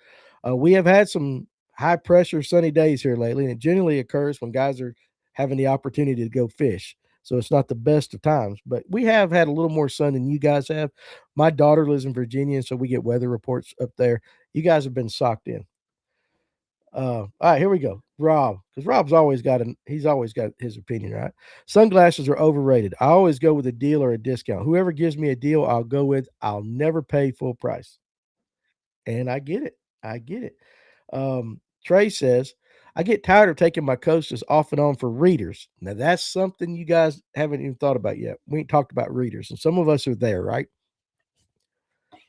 We have had some high pressure sunny days here lately, and it generally occurs when guys are having the opportunity to go fish. So it's not the best of times, but we have had a little more sun than you guys have. My daughter lives in Virginia, and so we get weather reports up there. You guys have been socked in. All right, here we go. Rob, because Rob's always got he's always got his opinion, right? Sunglasses are overrated. I always go with a deal or a discount. Whoever gives me a deal, I'll go with. I'll never pay full price. And I get it. I get it. Trey says, I get tired of taking my coasters off and on for readers. Now that's something you guys haven't even thought about yet. We ain't talked about readers, and some of us are there, right?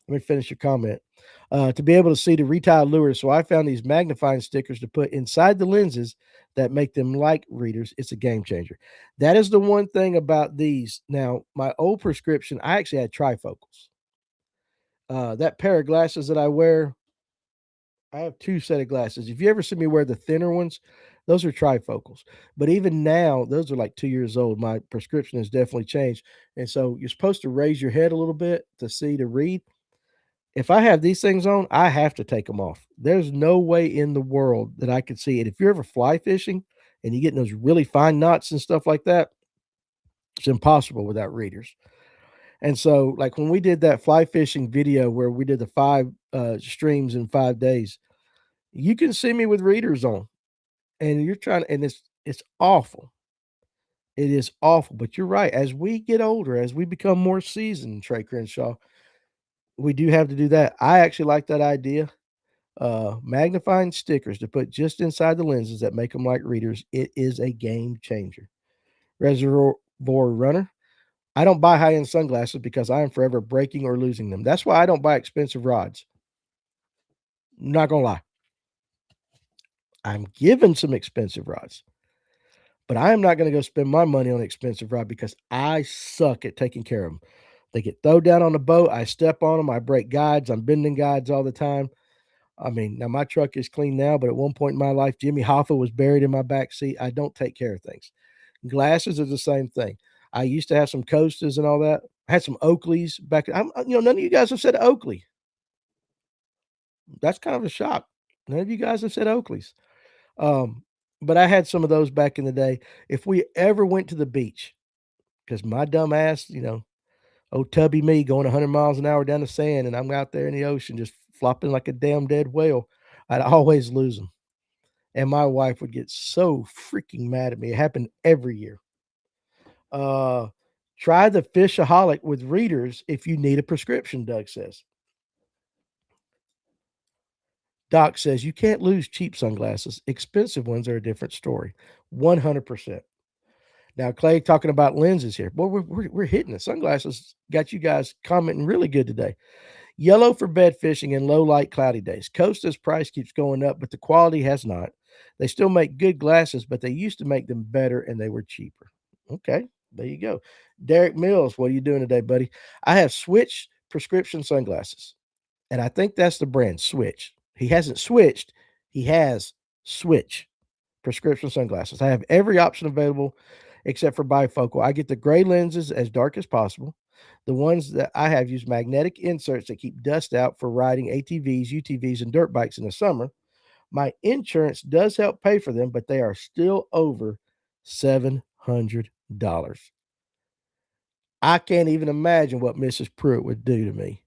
Let me finish your comment. To be able to see the retired lures, so I found these magnifying stickers to put inside the lenses that make them like readers. It's a game changer. That is the one thing about these. Now, my old prescription, I actually had trifocals. That pair of glasses that I wear, I have 2 set of glasses. If you ever see me wear the thinner ones, those are trifocals. But even now, those are like 2 years old. My prescription has definitely changed. And so you're supposed to raise your head a little bit to see to read. If I have these things on, I have to take them off. There's no way in the world that I could see it. If you're ever fly fishing and you get in those really fine knots and stuff like that, it's impossible without readers. And so, like when we did that fly fishing video where we did the 5 streams in 5 days, you can see me with readers on, and you're trying, and it's awful. It is awful. But you're right. As we get older, as we become more seasoned, Trey Crenshaw, we do have to do that. I actually like that idea. Magnifying stickers to put just inside the lenses that make them like readers. It is a game changer. Reservoir Runner. I don't buy high end sunglasses because I am forever breaking or losing them. That's why I don't buy expensive rods. Not gonna lie. I'm given some expensive rods, but I am not gonna go spend my money on an expensive rod because I suck at taking care of them. They get thrown down on the boat. I step on them. I break guides. I'm bending guides all the time. I mean, now my truck is clean now, but at one point in my life, Jimmy Hoffa was buried in my back seat. I don't take care of things. Glasses are the same thing. I used to have some Costas and all that. I had some Oakleys back. None of you guys have said Oakley. That's kind of a shock. None of you guys have said Oakleys. Um, but I had some of those back in the day. If we ever went to the beach, because my dumb ass, old tubby me going 100 miles an hour down the sand, and I'm out there in the ocean just flopping like a damn dead whale. I'd always lose them, and my wife would get so freaking mad at me. It happened every year. Uh, Try the Fishaholic with readers if you need a prescription, Doug says. Doc says you can't lose cheap sunglasses. Expensive ones are a different story. 100%. Now, Clay talking about lenses here. Boy, we're hitting it. Sunglasses got you guys commenting really good today. Yellow for bed fishing and low light cloudy days. Costa's price keeps going up, but the quality has not. They still make good glasses, but they used to make them better and they were cheaper. Okay, there you go. Derek Mills, what are you doing today, buddy? I have Switch prescription sunglasses, and I think that's the brand Switch. He hasn't switched, he has Switch prescription sunglasses. I have every option available except for bifocal. I get the gray lenses as dark as possible. The ones that I have use magnetic inserts that keep dust out for riding ATVs, UTVs, and dirt bikes in the summer. My insurance does help pay for them, but they are still over $700. I can't even imagine what Mrs. Pruitt would do to me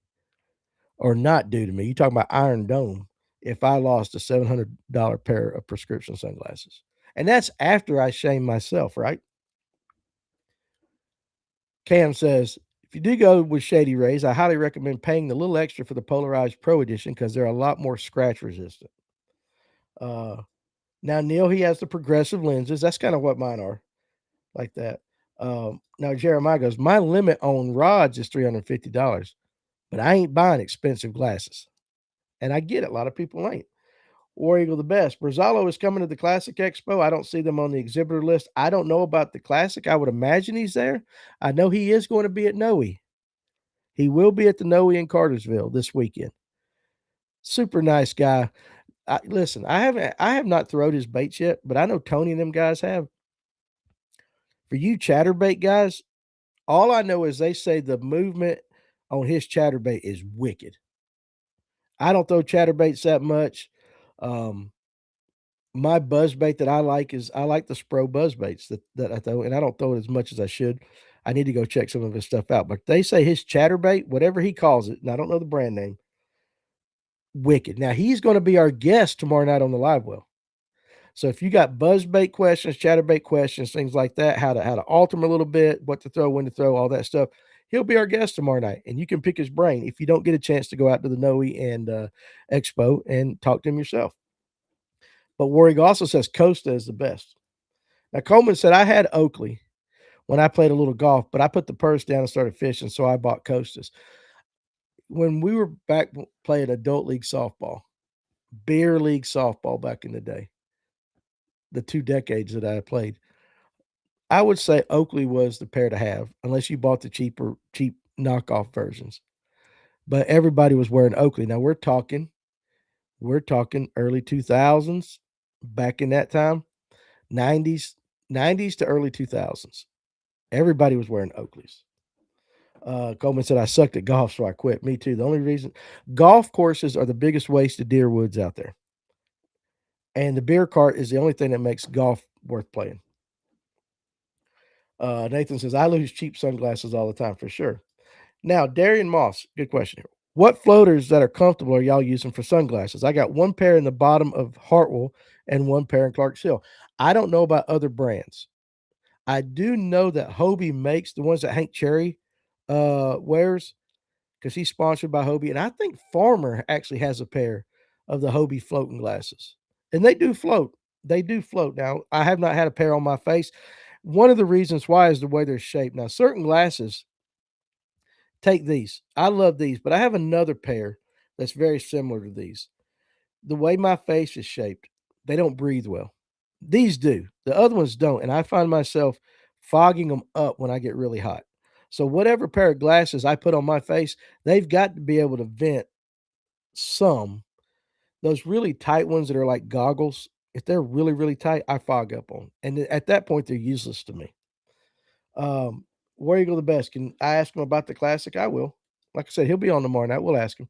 or not do to me. You talking about Iron Dome if I lost a $700 pair of prescription sunglasses. And that's after I shame myself, right? Cam says, if you do go with Shady Rays, I highly recommend paying the little extra for the Polarized Pro Edition because they're a lot more scratch resistant. Uh, Now, Neil, he has the progressive lenses. That's kind of what mine are, like that. Now, Jeremiah goes, my limit on rods is $350, but I ain't buying expensive glasses. And I get it. A lot of people ain't. War Eagle the best. Brazalo is coming to the Classic Expo. I don't see them on the exhibitor list. I don't know about the Classic. I would imagine he's there. I know he is going to be at Noe. He will be at the Noe in Cartersville this weekend. Super nice guy. Listen, I have not throwed his baits yet, but I know Tony and them guys have. For you chatterbait guys, all I know is they say the movement on his chatterbait is wicked. I don't throw chatterbaits that much. My buzz bait that I like is I like the Spro buzz baits that I throw, and I don't throw it as much as I should. I need to go check some of his stuff out. But they say his chatterbait, whatever he calls it, and I don't know the brand name, wicked. Now he's going to be our guest tomorrow night on the live well. So if you got buzz bait questions, chatterbait questions, things like that, how to alter them a little bit, what to throw, when to throw, all that stuff, he'll be our guest tomorrow night, and you can pick his brain if you don't get a chance to go out to the Noe and Expo and talk to him yourself. But Warrior also says Costa is the best. Now Coleman said I had Oakley when I played a little golf, but I put the purse down and started fishing, so I bought Costas. When we were back playing adult league softball, beer league softball back in the day, the 2 decades that I played, I would say Oakley was the pair to have, unless you bought the cheap knockoff versions. But everybody was wearing Oakley. Now we're talking early 2000s, back in that time, 90s, 90s to early 2000s. Everybody was wearing Oakleys. Coleman said I sucked at golf, so I quit. Me too. The only reason golf courses are the biggest waste of deer woods out there. And the beer cart is the only thing that makes golf worth playing. Nathan says, I lose cheap sunglasses all the time for sure. Now, Darian Moss, good question here. What floaters that are comfortable are y'all using for sunglasses? I got one pair in the bottom of Hartwell and one pair in Clarks Hill. I don't know about other brands. I do know that Hobie makes the ones that Hank Cherry wears because he's sponsored by Hobie. And I think Farmer actually has a pair of the Hobie floating glasses. And they do float. They do float. Now, I have not had a pair on my face. One of the reasons why is the way they're shaped. Now, certain glasses, take these. I love these, but I have another pair that's very similar to these. The way my face is shaped, they don't breathe well. These do. The other ones don't. And I find myself fogging them up when I get really hot. So whatever pair of glasses I put on my face, they've got to be able to vent some. Those really tight ones that are like goggles, if they're really, really tight, I fog up on. And at that point, they're useless to me. Where you go the best? Can I ask him about the classic? I will. Like I said, he'll be on tomorrow night. We'll ask him.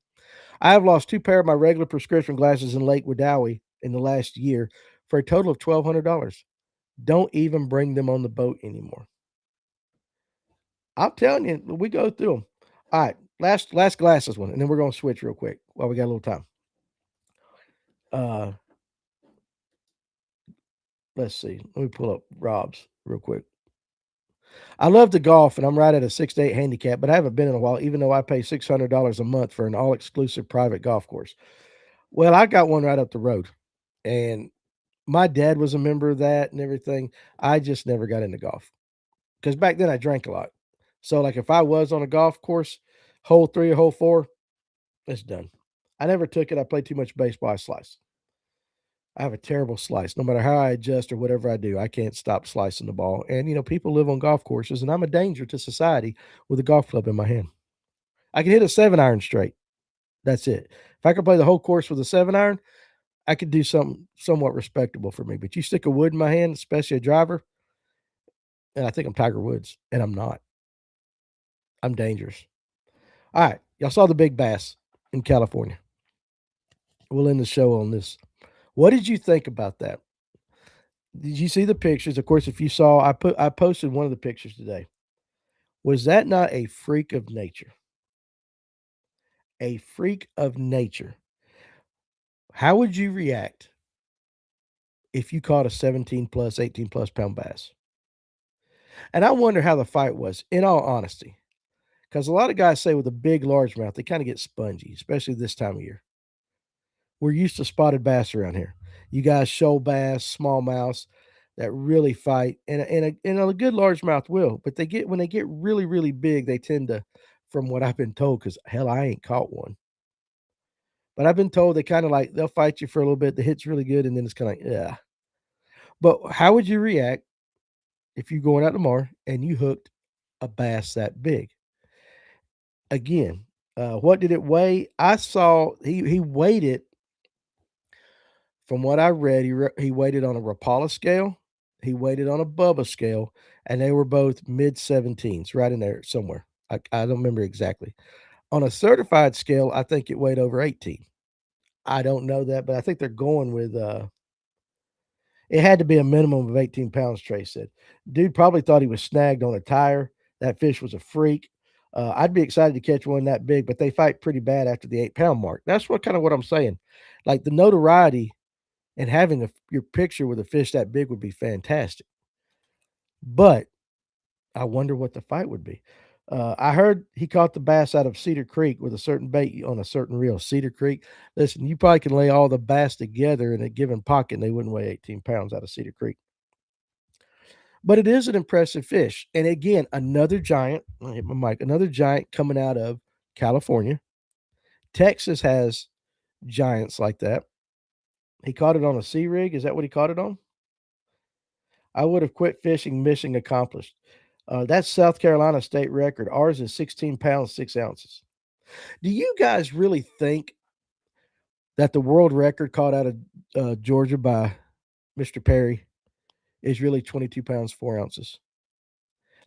I have lost 2 pair of my regular prescription glasses in Lake Wedowee in the last year for a total of $1,200. Don't even bring them on the boat anymore. I'm telling you, we go through them. All right. Last glasses one, and then we're gonna switch real quick while we got a little time. Uh, let's see. Let me pull up Rob's real quick. I love to golf, and I'm right at a 6 to 8 handicap, but I haven't been in a while, even though I pay $600 a month for an all exclusive private golf course. Well, I got one right up the road, and my dad was a member of that and everything. I just never got into golf because back then I drank a lot. So, like, if I was on a golf course, hole 3 or hole 4, it's done. I never took it. I played too much baseball. I slice. I have a terrible slice. No matter how I adjust or whatever I do, I can't stop slicing the ball. And, people live on golf courses, and I'm a danger to society with a golf club in my hand. I can hit a 7 iron straight. That's it. If I could play the whole course with a 7 iron, I could do something somewhat respectable for me. But you stick a wood in my hand, especially a driver, and I think I'm Tiger Woods, and I'm not. I'm dangerous. All right. Y'all saw the big bass in California. We'll end the show on this. What did you think about that? Did you see the pictures? Of course, if you saw, I posted one of the pictures today. Was that not a freak of nature? A freak of nature. How would you react if you caught a 17 plus, 18 plus pound bass? And I wonder how the fight was, in all honesty, because a lot of guys say with a big largemouth, they kind of get spongy, especially this time of year. We're used to spotted bass around here. You guys shoal bass, smallmouths that really fight, and a good largemouth will. But when they get really really big, they tend to, from what I've been told, because hell, I ain't caught one, but I've been told they kind of like they'll fight you for a little bit. The hit's really good, and then it's kind of like yeah. But how would you react if you going out tomorrow and you hooked a bass that big? Again, what did it weigh? I saw he weighed it. From what I read, he weighted on a Rapala scale, he weighted on a Bubba scale, and they were both mid-17s, right in there somewhere. I don't remember exactly. On a certified scale, I think it weighed over 18. I don't know that, but I think they're going with, it had to be a minimum of 18 pounds, Trey said. Dude probably thought he was snagged on a tire. That fish was a freak. I'd be excited to catch one that big, but they fight pretty bad after the 8-pound mark. That's what I'm saying. Like, the notoriety and having your picture with a fish that big would be fantastic. But I wonder what the fight would be. I heard he caught the bass out of Cedar Creek with a certain bait on a certain reel. Cedar Creek. Listen, you probably can lay all the bass together in a given pocket, and they wouldn't weigh 18 pounds out of Cedar Creek. But it is an impressive fish. And again, another giant. I hit my mic. Another giant coming out of California. Texas has giants like that. He caught it on a sea rig. Is that what he caught it on? I would have quit fishing, mission accomplished. That's South Carolina state record. Ours is 16 pounds, 6 ounces. Do you guys really think that the world record caught out of Georgia by Mr. Perry is really 22 pounds, 4 ounces?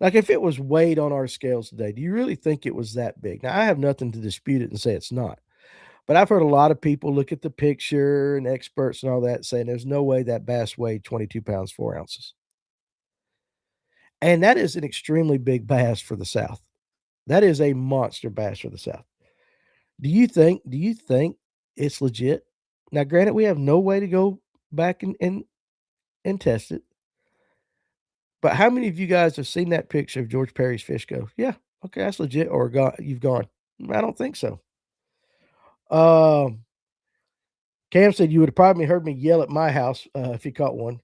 Like, if it was weighed on our scales today, do you really think it was that big? Now, I have nothing to dispute it and say it's not. But I've heard a lot of people look at the picture and experts and all that saying there's no way that bass weighed 22 pounds, 4 ounces. And that is an extremely big bass for the South. That is a monster bass for the South. Do you think it's legit? Now, granted, we have no way to go back and test it, but how many of you guys have seen that picture of George Perry's fish go, "Yeah, okay, that's legit," or you've gone, I don't think so. Um, Cam said you would have probably heard me yell at my house, if he caught one.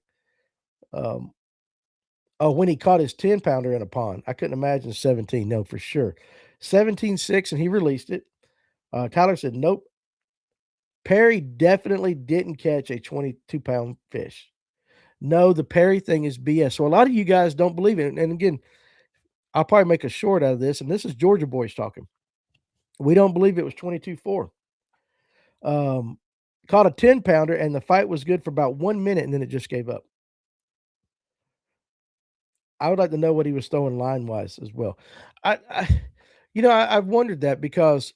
Um, oh, when he caught his 10-pounder in a pond. I couldn't imagine 17, no, for sure. 17.6, and he released it. Tyler said, "Nope, Perry definitely didn't catch a 22-pound fish." No, the Perry thing is BS. So a lot of you guys don't believe it. And again, I'll probably make a short out of this. And this is Georgia boys talking. We don't believe it was 22-4. Um, Caught a 10-pounder, and the fight was good for about 1 minute, and then it just gave up. I would like to know what he was throwing line wise as well. I've wondered that because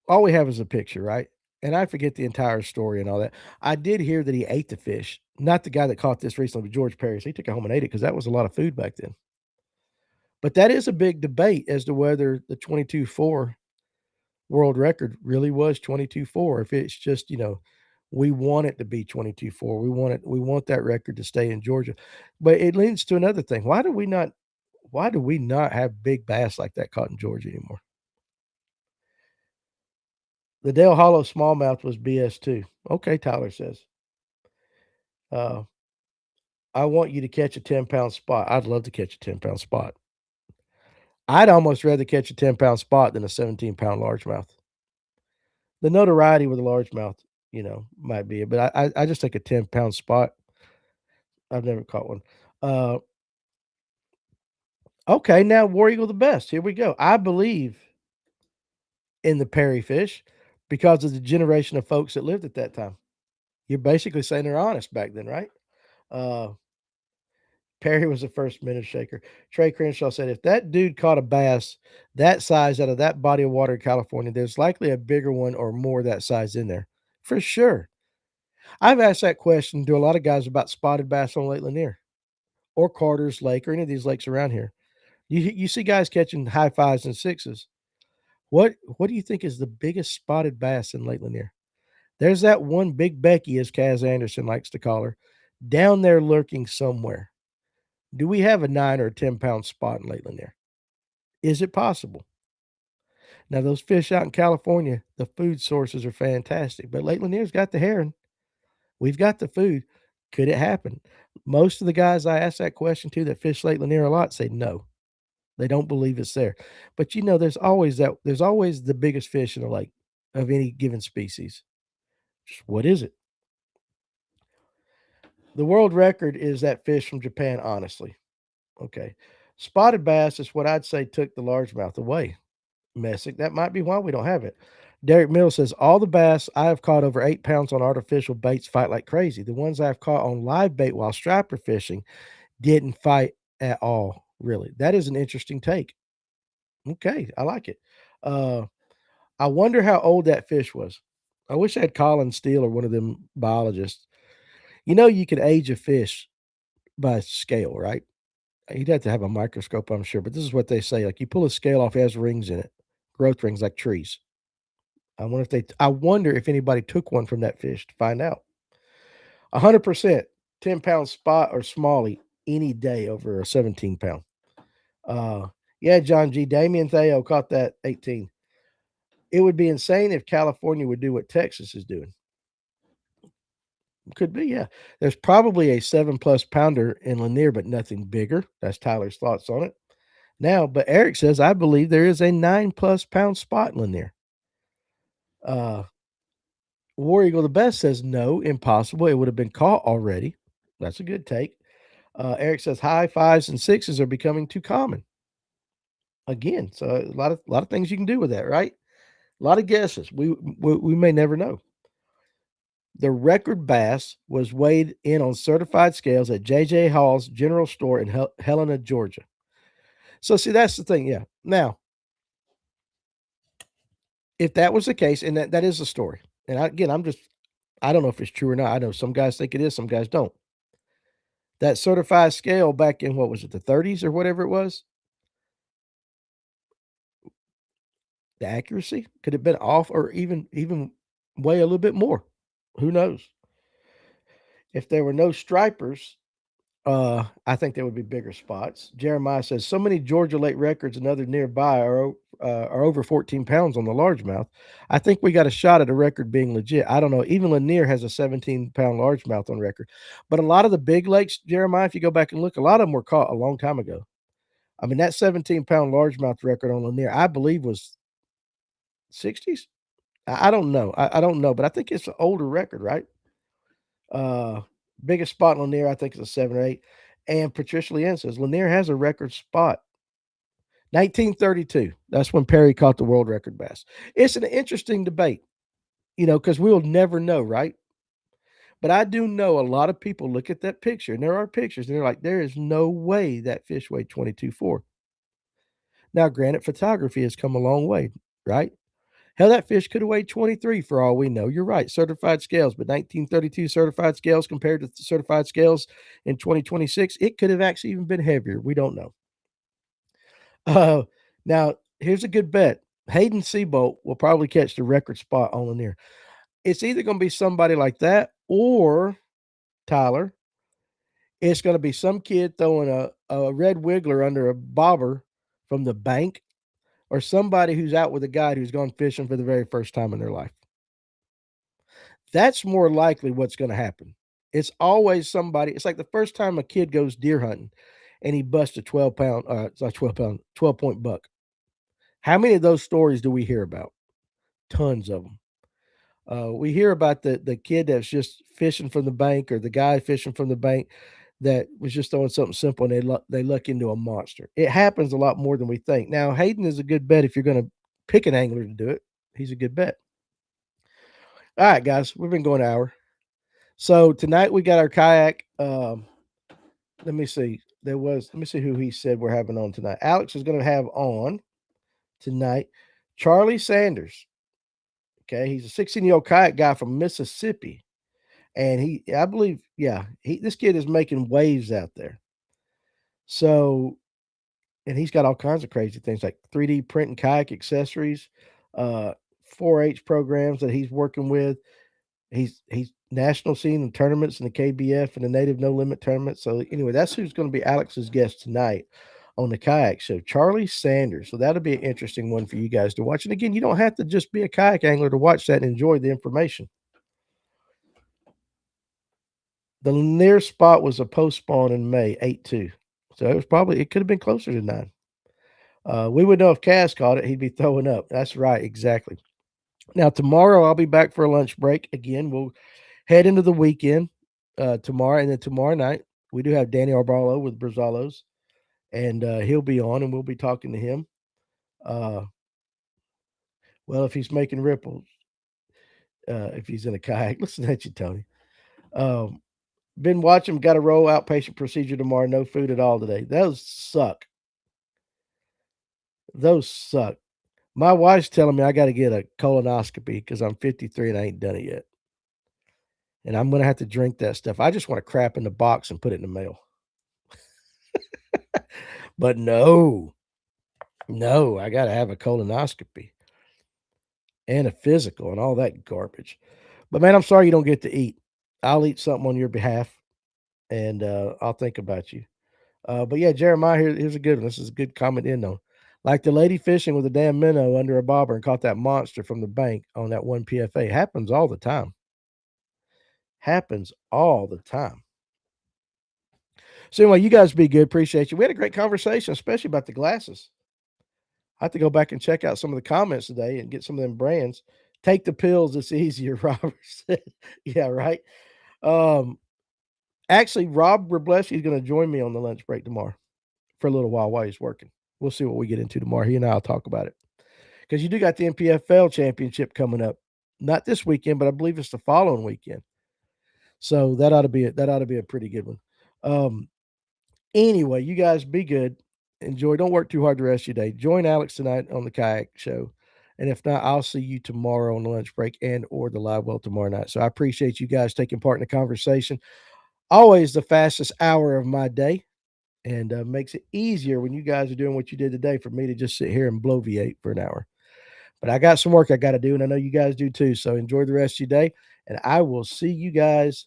all we have is a picture, right? And I forget the entire story and all that. I did hear that he ate the fish, not the guy that caught this recently, but George Perry. So he took it home and ate it because that was a lot of food back then. But that is a big debate as to whether the 22.4 world record really was 22.4. If it's just, we want it to be 22.4. We want that record to stay in Georgia. But it leads to another thing. Why do we not have big bass like that caught in Georgia anymore? The Dale Hollow smallmouth was BS too. Okay, Tyler says. Uh, I want you to catch a 10-pound spot. I'd love to catch a 10-pound spot. I'd almost rather catch a 10-pound spot than a 17-pound largemouth. The notoriety with a largemouth, might be it, but I just take a 10-pound spot. I've never caught one. Uh, okay, now War Eagle the best. Here we go. I believe in the Perry fish because of the generation of folks that lived at that time. You're basically saying they're honest back then, right? Uh, Perry was the first minute shaker. Trey Crenshaw said, if that dude caught a bass that size out of that body of water in California, there's likely a bigger one or more that size in there. For sure. I've asked that question to a lot of guys about spotted bass on Lake Lanier or Carter's Lake or any of these lakes around here. You see guys catching high fives and sixes. What do you think is the biggest spotted bass in Lake Lanier? There's that one Big Becky, as Kaz Anderson likes to call her, down there lurking somewhere. Do we have a 9 or a 10-pound spot in Lake Lanier? Is it possible? Now, those fish out in California, the food sources are fantastic, but Lake Lanier's got the herring. We've got the food. Could it happen? Most of the guys I ask that question to that fish Lake Lanier a lot say no. They don't believe it's there. But there's always the biggest fish in the lake of any given species. Just what is it? The world record is that fish from Japan, honestly. Okay. Spotted bass is what I'd say took the largemouth away. Messick, that might be why we don't have it. Derek Mill says, all the bass I have caught over 8 pounds on artificial baits fight like crazy. The ones I've caught on live bait while striper fishing didn't fight at all, really. That is an interesting take. Okay, I like it. Uh, I wonder how old that fish was. I wish I had Colin Steele or one of them biologists. You could age a fish by scale, right? You'd have to have a microscope, I'm sure, but this is what they say. Like you pull a scale off, it has rings in it, growth rings like trees. I wonder if anybody took one from that fish to find out. 100%, 10-pound spot or smallie any day over a 17-pound. Yeah, John G. Damian Theo caught that 18. It would be insane if California would do what Texas is doing. Could be, yeah. There's probably a 7+ pounder in Lanier, but nothing bigger. That's Tyler's thoughts on it. Now, but Eric says, I believe there is a 9+ pound spot in Lanier. War Eagle the Best says, no, impossible. It would have been caught already. That's a good take. Eric says, high fives and sixes are becoming too common. Again, so a lot of things you can do with that, right? A lot of guesses. We may never know. The record bass was weighed in on certified scales at J.J. Hall's General Store in Helena, Georgia. So, see, that's the thing. Yeah. Now, if that was the case, and that is the story, and I don't know if it's true or not. I know some guys think it is, some guys don't. That certified scale back in what was it, the 30s or whatever it was? The accuracy could have been off or even weigh a little bit more. Who knows? If there were no stripers, I think there would be bigger spots. Jeremiah says so many Georgia Lake records and other nearby are over 14 pounds on the largemouth. I think we got a shot at a record being legit. I don't know. Even Lanier has a 17-pound largemouth on record, but a lot of the big lakes, Jeremiah, if you go back and look, a lot of them were caught a long time ago. I mean, that 17-pound largemouth record on Lanier, I believe, was 60s. I don't know. I don't know, but I think it's an older record, right? Uh, Biggest spot in Lanier, I think, is a 7 or 8. And Patricia Leanne says Lanier has a record spot. 1932. That's when Perry caught the world record bass. It's an interesting debate, because we'll never know, right? But I do know a lot of people look at that picture, and there are pictures, and they're like, there is no way that fish weighed 22.4. Now, granted, photography has come a long way, right? Hell, that fish could have weighed 23 for all we know. You're right, certified scales, but 1932 certified scales compared to certified scales in 2026, it could have actually even been heavier. We don't know. Uh, Now, here's a good bet. Hayden Seabolt will probably catch the record spot on Lanier. It's either going to be somebody like that or Tyler. It's going to be some kid throwing a red wiggler under a bobber from the bank or somebody who's out with a guide who's gone fishing for the very first time in their life. That's more likely what's going to happen. It's always somebody. It's like the first time a kid goes deer hunting and he busts a 12-pound, it's not 12-pound, 12-point buck. How many of those stories do we hear about? Tons of them. We hear about the kid that's just fishing from the bank or the guy fishing from the bank that was just throwing something simple and they luck into a monster. It happens a lot more than we think. Now, Hayden is a good bet if you're going to pick an angler to do it. He's a good bet. All right, guys, we've been going an hour. So tonight we got our kayak. Let me see. Let me see who he said we're having on tonight. Alex is going to have on tonight Charlie Sanders. Okay, he's a 16-year-old kayak guy from Mississippi. And I believe, yeah, this kid is making waves out there. So, and he's got all kinds of crazy things like 3D printing kayak accessories, 4-H programs that he's working with. He's national scene in tournaments in the KBF and the Native No Limit tournament. So anyway, that's who's going to be Alex's guest tonight on the kayak show, Charlie Sanders. So that'll be an interesting one for you guys to watch. And again, you don't have to just be a kayak angler to watch that and enjoy the information. The near spot was a post spawn in May, 8-2. So it could have been closer to 9. We would know if Cass caught it, he'd be throwing up. That's right, exactly. Now, tomorrow I'll be back for a lunch break. Again, we'll head into the weekend tomorrow. And then tomorrow night, we do have Danny Arballo with Brazzalos. And he'll be on, and we'll be talking to him. Well, if he's making ripples, if he's in a kayak, listen at you, Tony. Been watching, got a roll outpatient procedure tomorrow. No food at all today. Those suck. Those suck. My wife's telling me I got to get a colonoscopy because I'm 53 and I ain't done it yet. And I'm going to have to drink that stuff. I just want to crap in the box and put it in the mail. But no, I got to have a colonoscopy and a physical and all that garbage. But man, I'm sorry you don't get to eat. I'll eat something on your behalf and I'll think about you. But yeah, Jeremiah, here's a good one. This is a good comment in though. Like the lady fishing with a damn minnow under a bobber and caught that monster from the bank on that one PFA. Happens all the time. Happens all the time. So anyway, you guys be good. Appreciate you. We had a great conversation, especially about the glasses. I have to go back and check out some of the comments today and get some of them brands. Take the pills. It's easier, Robert said. Yeah, right. Actually, Rob Robleski is going to join me on the lunch break tomorrow for a little while he's working. We'll see what we get into tomorrow. He and I will talk about it. Because you do got the NPFL championship coming up. Not this weekend, but I believe it's the following weekend. So that ought to be a pretty good one. Anyway, you guys be good. Enjoy. Don't work too hard the rest of your day. Join Alex tonight on the kayak show. And if not, I'll see you tomorrow on the lunch break and or the live well tomorrow night. So I appreciate you guys taking part in the conversation. Always the fastest hour of my day. And makes it easier when you guys are doing what you did today for me to just sit here and bloviate for an hour. But I got some work I got to do, and I know you guys do too. So enjoy the rest of your day, and I will see you guys